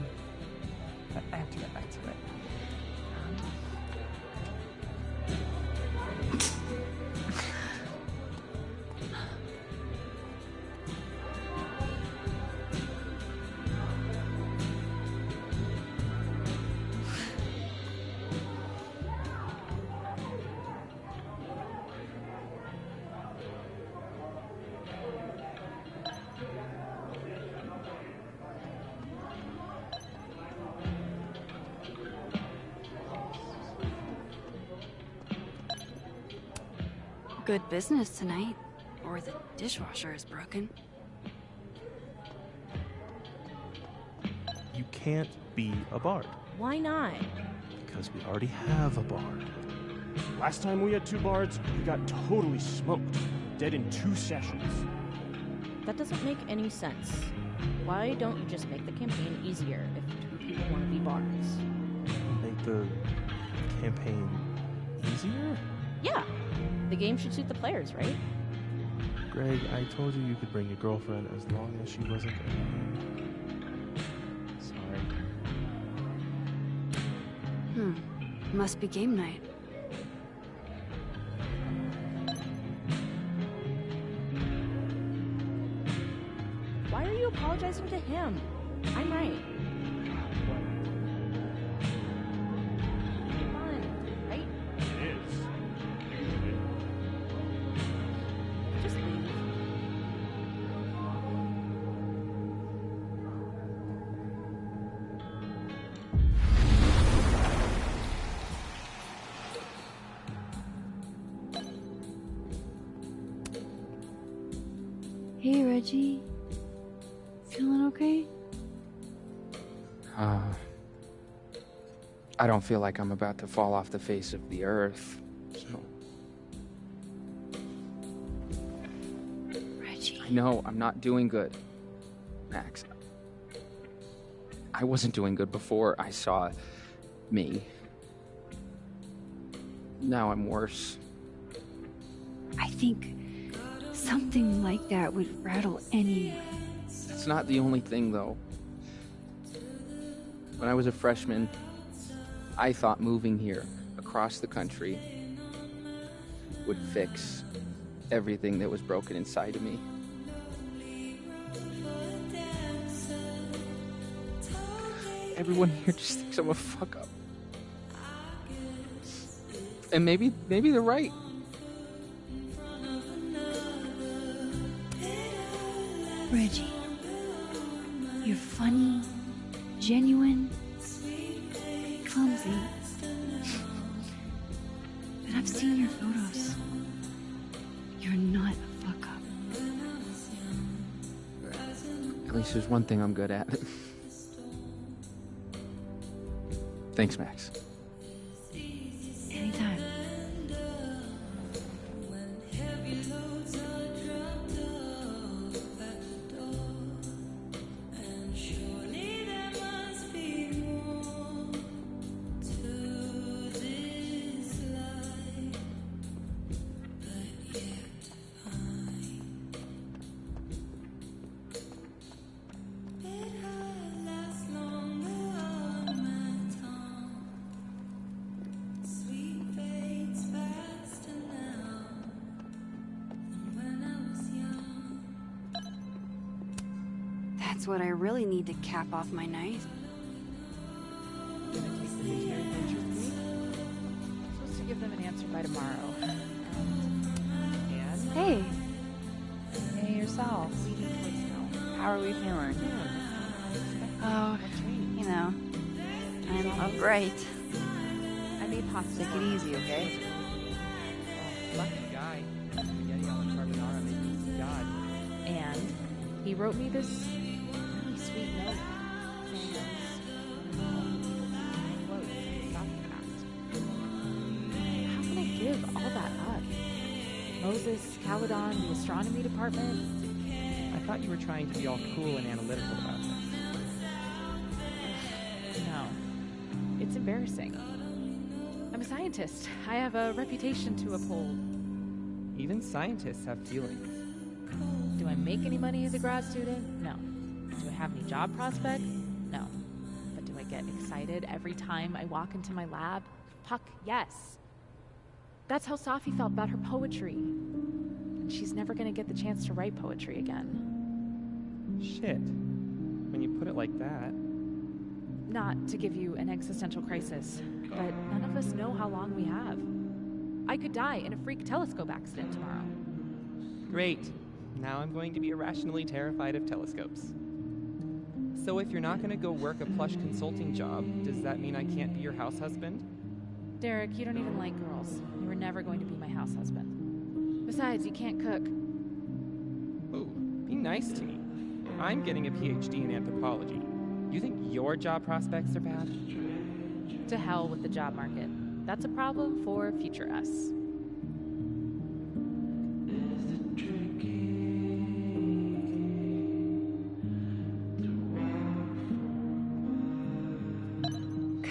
have to get back to it. Good business tonight, or the dishwasher is broken. You can't be a bard. Why not? Because we already have a bard. Last time we had 2 bards, we got totally smoked. Dead in 2 sessions. That doesn't make any sense. Why don't you just make the campaign easier if 2 people want to be bards? Make the campaign easier? Yeah. The game should suit the players, right? Greg, I told you could bring your girlfriend as long as she wasn't Sorry. Must be game night. Why are you apologizing to him? I'm right. Come on, right? It is. Just leave. Hey, Reggie. Feeling okay? I don't feel like I'm about to fall off the face of the earth, so... Reggie. I know, I'm not doing good, Max. I wasn't doing good before I saw me. Now I'm worse. I think something like that would rattle anyone. It's not the only thing, though. When I was a freshman, I thought moving here, across the country, would fix everything that was broken inside of me. Everyone here just thinks I'm a fuck-up. And maybe they're right. Reggie, you're funny, genuine, clumsy. But I've seen your photos. You're not a fuck-up. At least there's one thing I'm good at. Thanks, Max. Anytime. That's what I really need to cap off my night. Supposed to give them an answer by tomorrow. And? Hey. Hey, yourself. How are we feeling? Oh, you know, I'm upright. I made pasta. Take it easy, okay? Lucky guy. Spaghetti alla carbonara making God. And he wrote me this really sweet note. How can I give all that up? Moses, Caledon, the astronomy department. I thought you were trying to be all cool and analytical about this. No. It's embarrassing. I'm a scientist. I have a reputation to uphold. Even scientists have feelings. Do I make any money as a grad student? No. Do I have any job prospects? No. But do I get excited every time I walk into my lab? Fuck yes. That's how Safi felt about her poetry. And she's never gonna get the chance to write poetry again. Shit. When you put it like that. Not to give you an existential crisis, but none of us know how long we have. I could die in a freak telescope accident tomorrow. Great. Now I'm going to be irrationally terrified of telescopes. So if you're not going to go work a plush consulting job, does that mean I can't be your house husband? Derek, you don't even like girls. You were never going to be my house husband. Besides, you can't cook. Ooh, be nice to me. I'm getting a PhD in anthropology. You think your job prospects are bad? To hell with the job market. That's a problem for future us.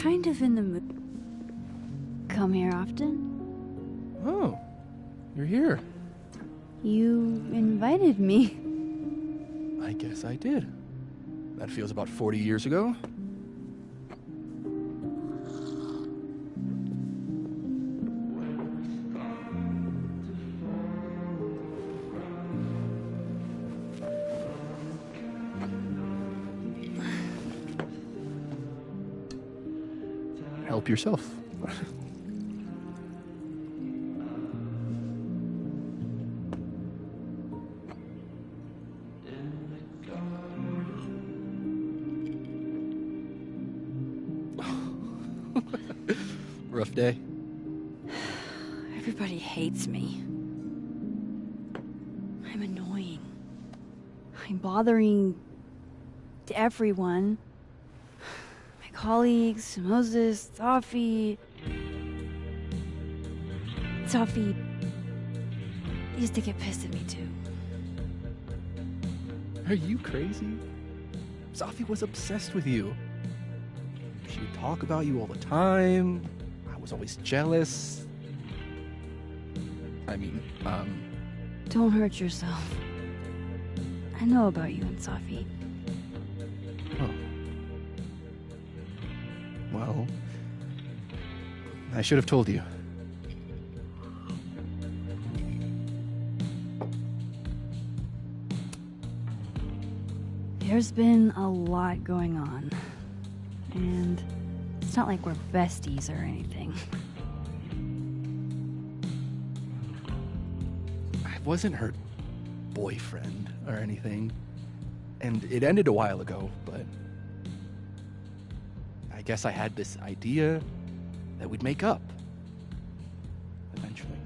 Kind of in the mood. Come here often? Oh, you're here. You invited me. I guess I did. That feels about 40 years ago. Help yourself. Rough day. Everybody hates me. I'm annoying. I'm bothering everyone. My colleagues, Moses, Safi. Safi used to get pissed at me too. Are you crazy? Safi was obsessed with you. She would talk about you all the time. I was always jealous. I mean, Don't hurt yourself. I know about you and Safi. Oh. Well, I should have told you. There's been a lot going on. And it's not like we're besties or anything. I wasn't her boyfriend or anything. And it ended a while ago, but I guess I had this idea that we'd make up. Eventually.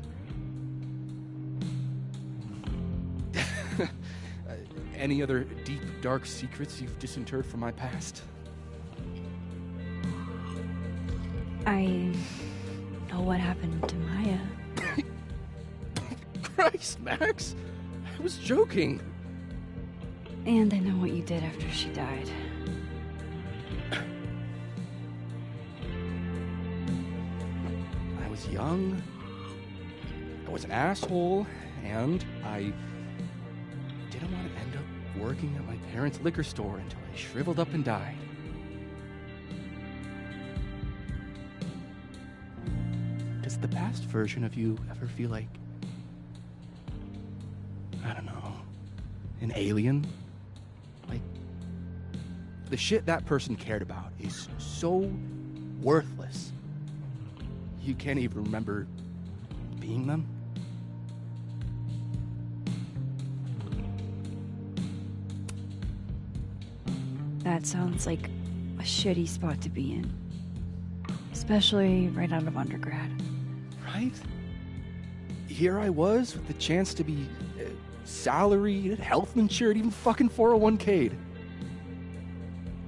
Any other deep, dark secrets you've disinterred from my past? I know what happened to Maya. Christ, Max! I was joking. And I know what you did after she died. I was young. I was an asshole, and I didn't want to end up working at my parents' liquor store until I shriveled up and died. Does the past version of you ever feel like, I don't know, an alien? Like The shit that person cared about is so worthless. You can't even remember being them. That sounds like a shitty spot to be in. Especially right out of undergrad. Right? Here I was with the chance to be salaried, health insured, even fucking 401k'd.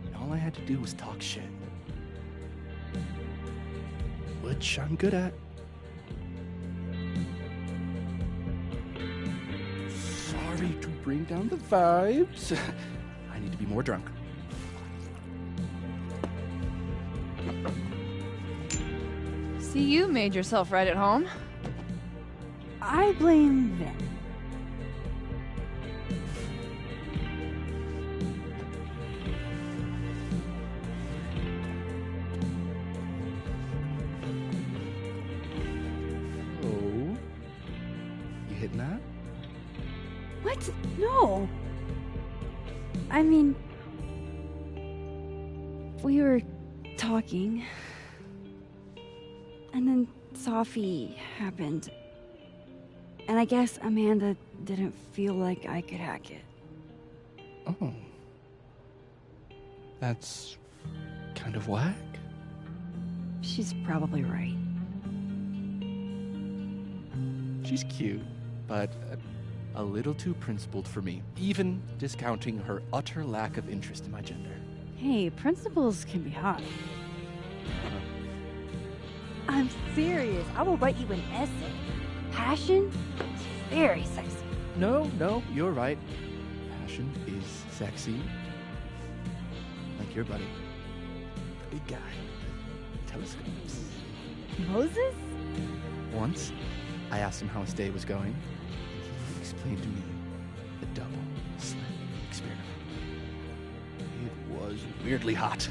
And all I had to do was talk shit. Which I'm good at. Sorry to bring down the vibes. I need to be more drunk. See, you made yourself right at home. I blame Vin. Oh? You hitting that? What? No. I mean, we were talking, and then Sophie happened. And I guess Amanda didn't feel like I could hack it. Oh. That's kind of whack. She's probably right. She's cute, but a little too principled for me, even discounting her utter lack of interest in my gender. Hey, principals can be hot. I'm serious. I will write you an essay. Passion? Very sexy. No, you're right. Passion is sexy. Like your buddy. The big guy. Telescopes. Moses? Once, I asked him how his day was going, and he explained to me the double slit experiment. It was weirdly hot.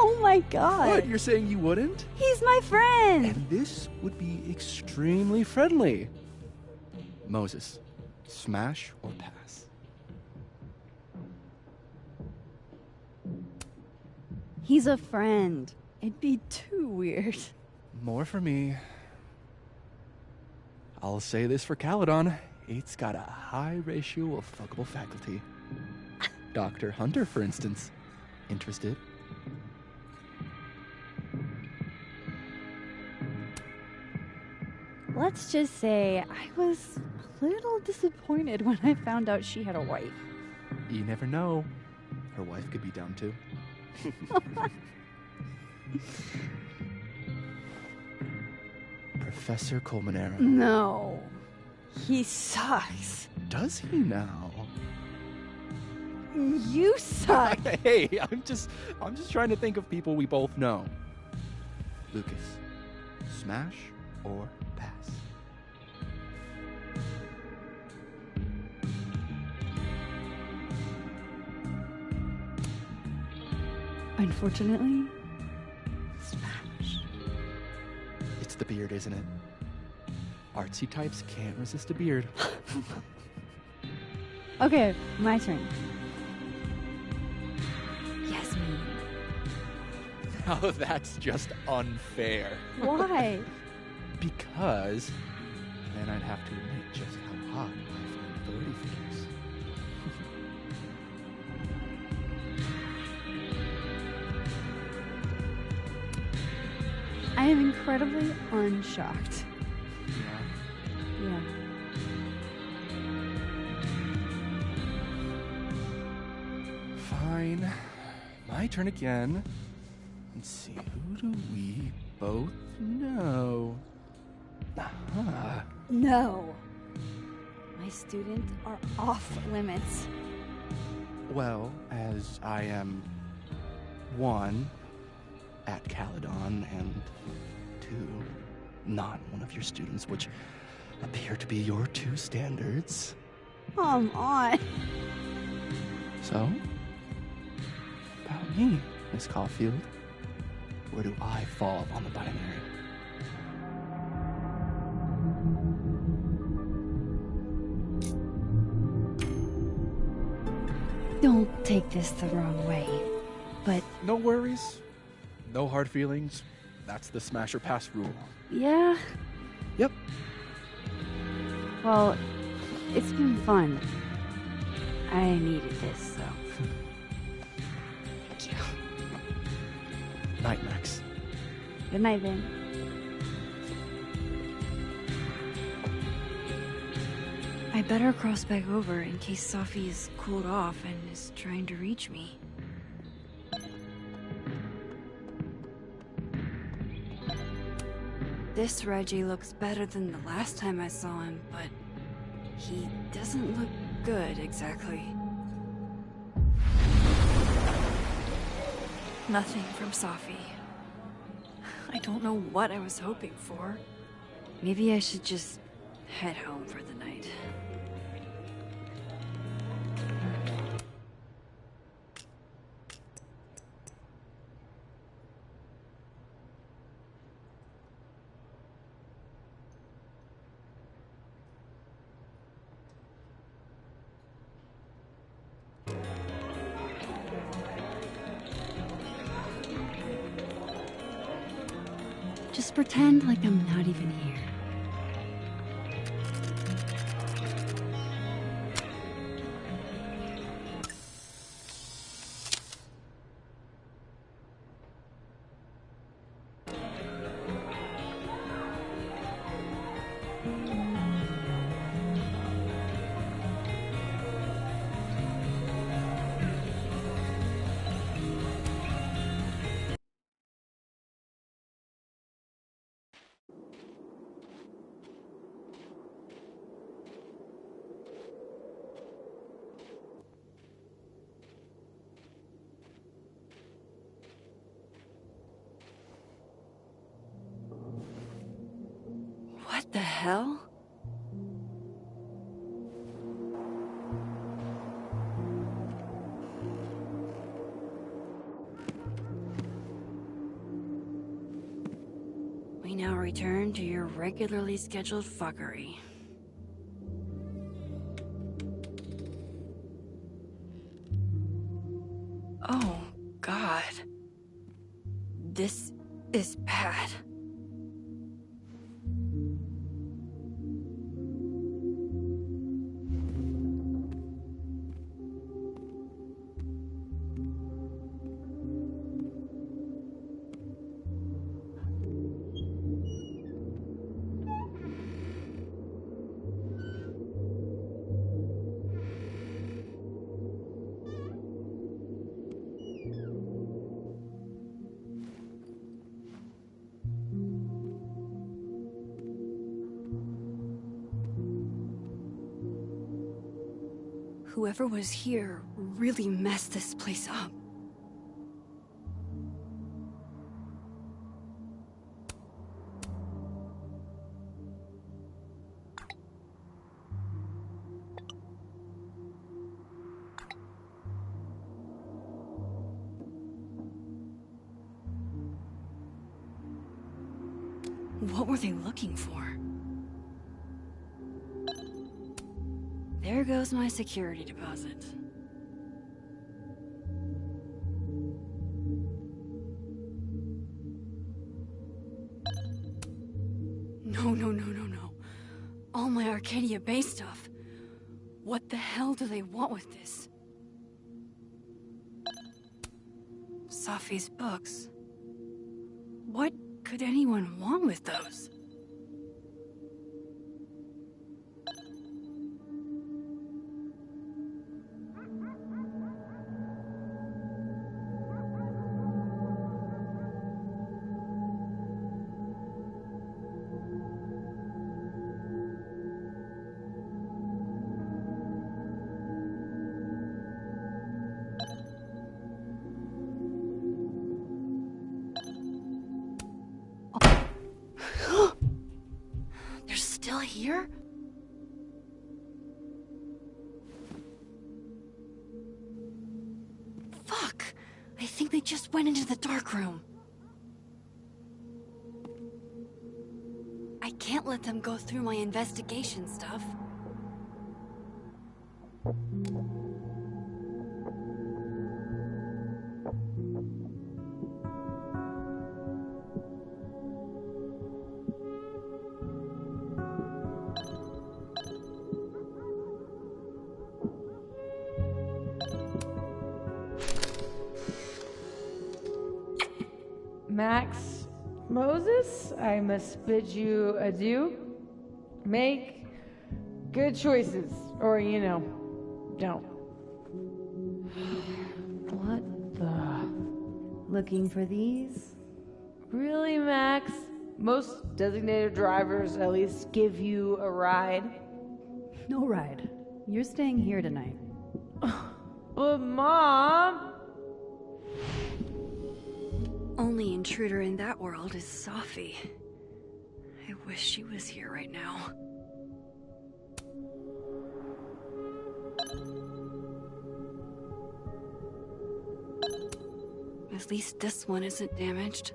Oh my god. What? You're saying you wouldn't? He's my friend. And this would be extremely friendly. Moses, smash or pass? He's a friend. It'd be too weird. More for me. I'll say this for Caledon. It's got a high ratio of fuckable faculty. Dr. Hunter, for instance. Interested? Let's just say I was a little disappointed when I found out she had a wife. You never know. Her wife could be down too. Professor Colmenero. No. He sucks. Does he now? You suck. Hey, I'm just trying to think of people we both know. Lucas, smash or pass? Unfortunately, smash. It's the beard, isn't it? Artsy types can't resist a beard. Okay, my turn. Yasmin. Now that's just unfair. Why? Because then I'd have to admit just how hot I find authority figures. I am incredibly unshocked. Yeah. Yeah. Fine. My turn again. Let's see, who do we both know? Aha. No. My students are off limits. Well, as I am one at Caledon and two, not one of your students, which appear to be your two standards. Come on. So, about me, Miss Caulfield. Where do I fall on the binary? Don't take this the wrong way, but No worries. No hard feelings. That's the smash or pass rule. yeah. Yep. Well, it's been fun. I needed this, so. Thank you. Night, Max. Good night, Vin. I better cross back over in case Safi is cooled off and is trying to reach me. This Reggie looks better than the last time I saw him, but he doesn't look good exactly. Nothing from Safi. I don't know what I was hoping for. Maybe I should just head home for the night. Just pretend like I'm not even here. What the hell? We now return to your regularly scheduled fuckery. Oh, God. This is bad. Whoever was here really messed this place up. What were they looking for? There goes my security deposit. No. All my Arcadia Bay stuff. What the hell do they want with this? Safi's books. What could anyone want with those? They're still here? Fuck! I think they just went into the dark room. I can't let them go through my investigation stuff. Max Moses, I must bid you adieu. Make good choices, or, don't. What the? Looking for these? Really, Max? Most designated drivers at least give you a ride. No ride. You're staying here tonight. But, Mom! Only intruder in that world is Safi. I wish she was here right now. At least this one isn't damaged.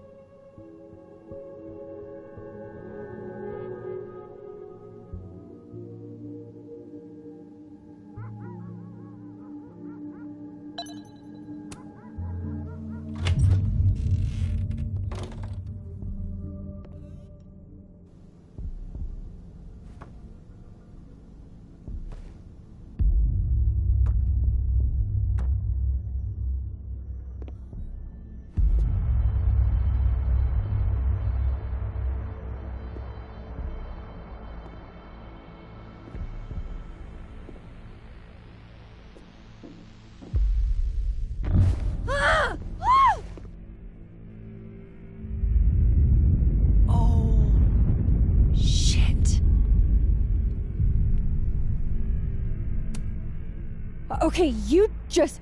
Okay, you just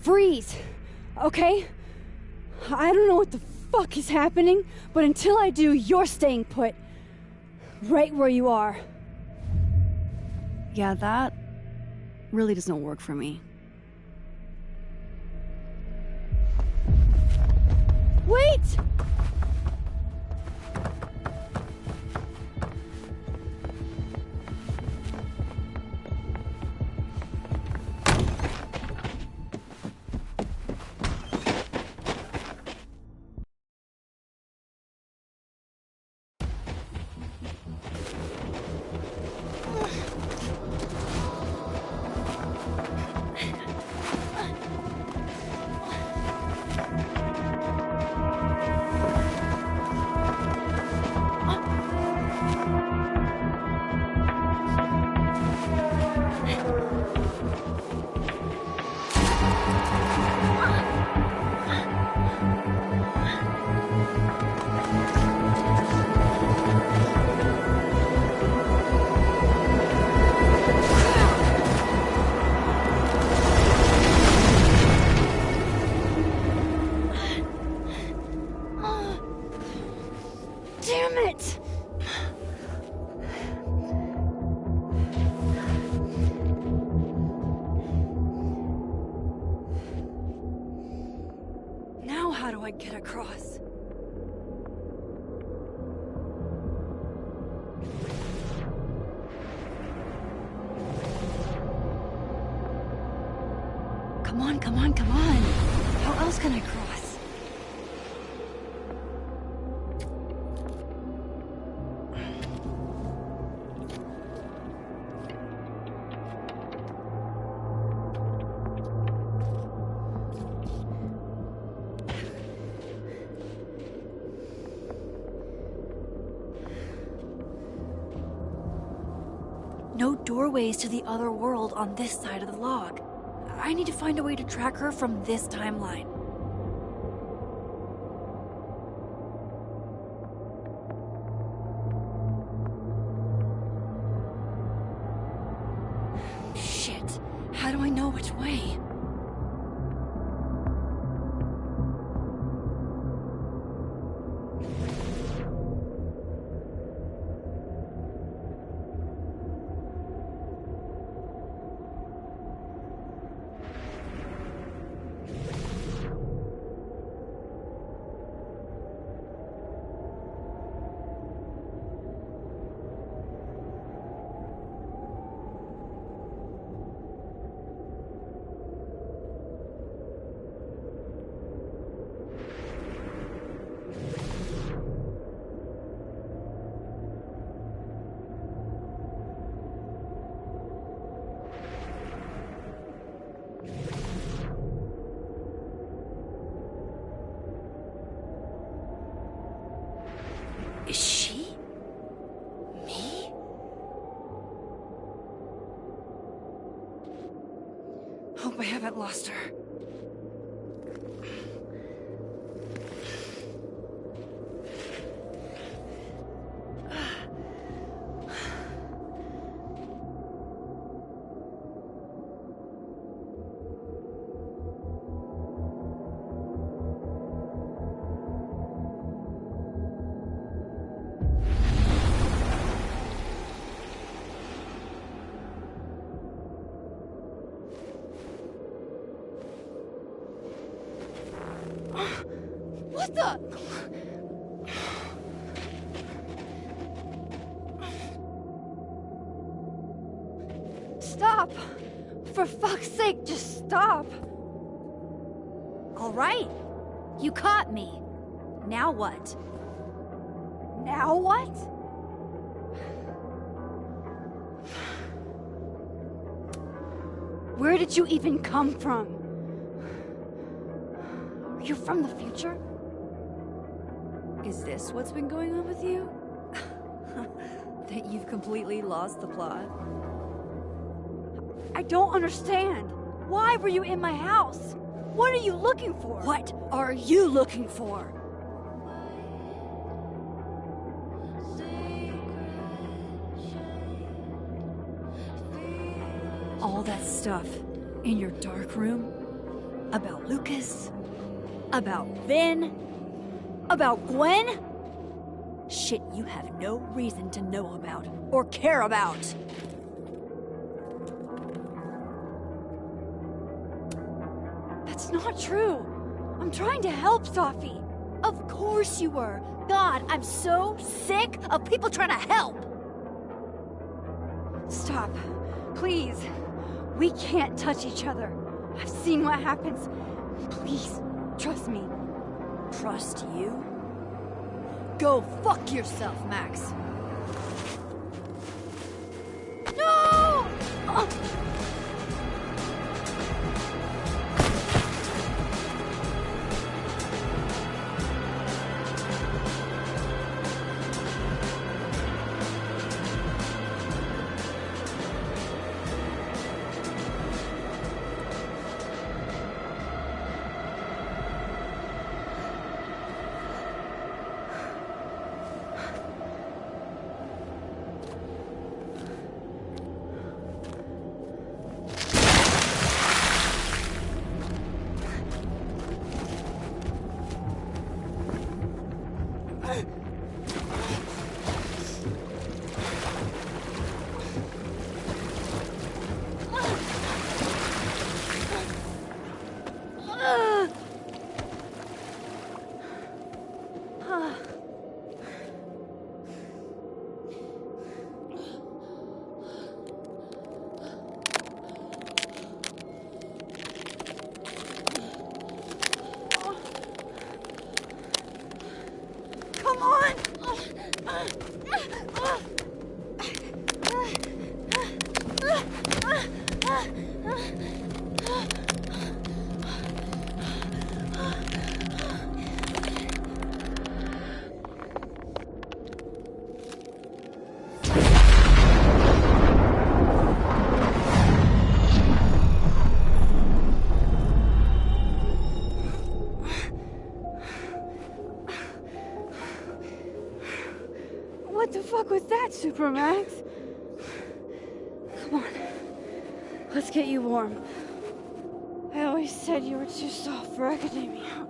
freeze, okay? I don't know what the fuck is happening, but until I do, you're staying put. Right where you are. Yeah, that really doesn't work for me. Wait! Damn it! Now how do I get across? Come on, come on, come on! How else can I cross? No doorways to the other world on this side of the log. I need to find a way to track her from this timeline. Shit. How do I know which way? Is she? Me? Hope I haven't lost her. What the? Stop! For fuck's sake, just stop! All right. You caught me. Now what? Now what? Where did you even come from? Are you from the future? Is this what's been going on with you? That you've completely lost the plot? I don't understand. Why were you in my house? What are you looking for? What are you looking for? All that stuff in your dark room about Lucas, about Vin, about Gwen? Shit you have no reason to know about or care about. That's not true. I'm trying to help, Safi. Of course you were. God, I'm so sick of people trying to help. Stop. Please. We can't touch each other. I've seen what happens. Please, trust me. Trust you? Go fuck yourself, Max. No! What the fuck was that, Supermax? Come on. Let's get you warm. I always said you were too soft for academia.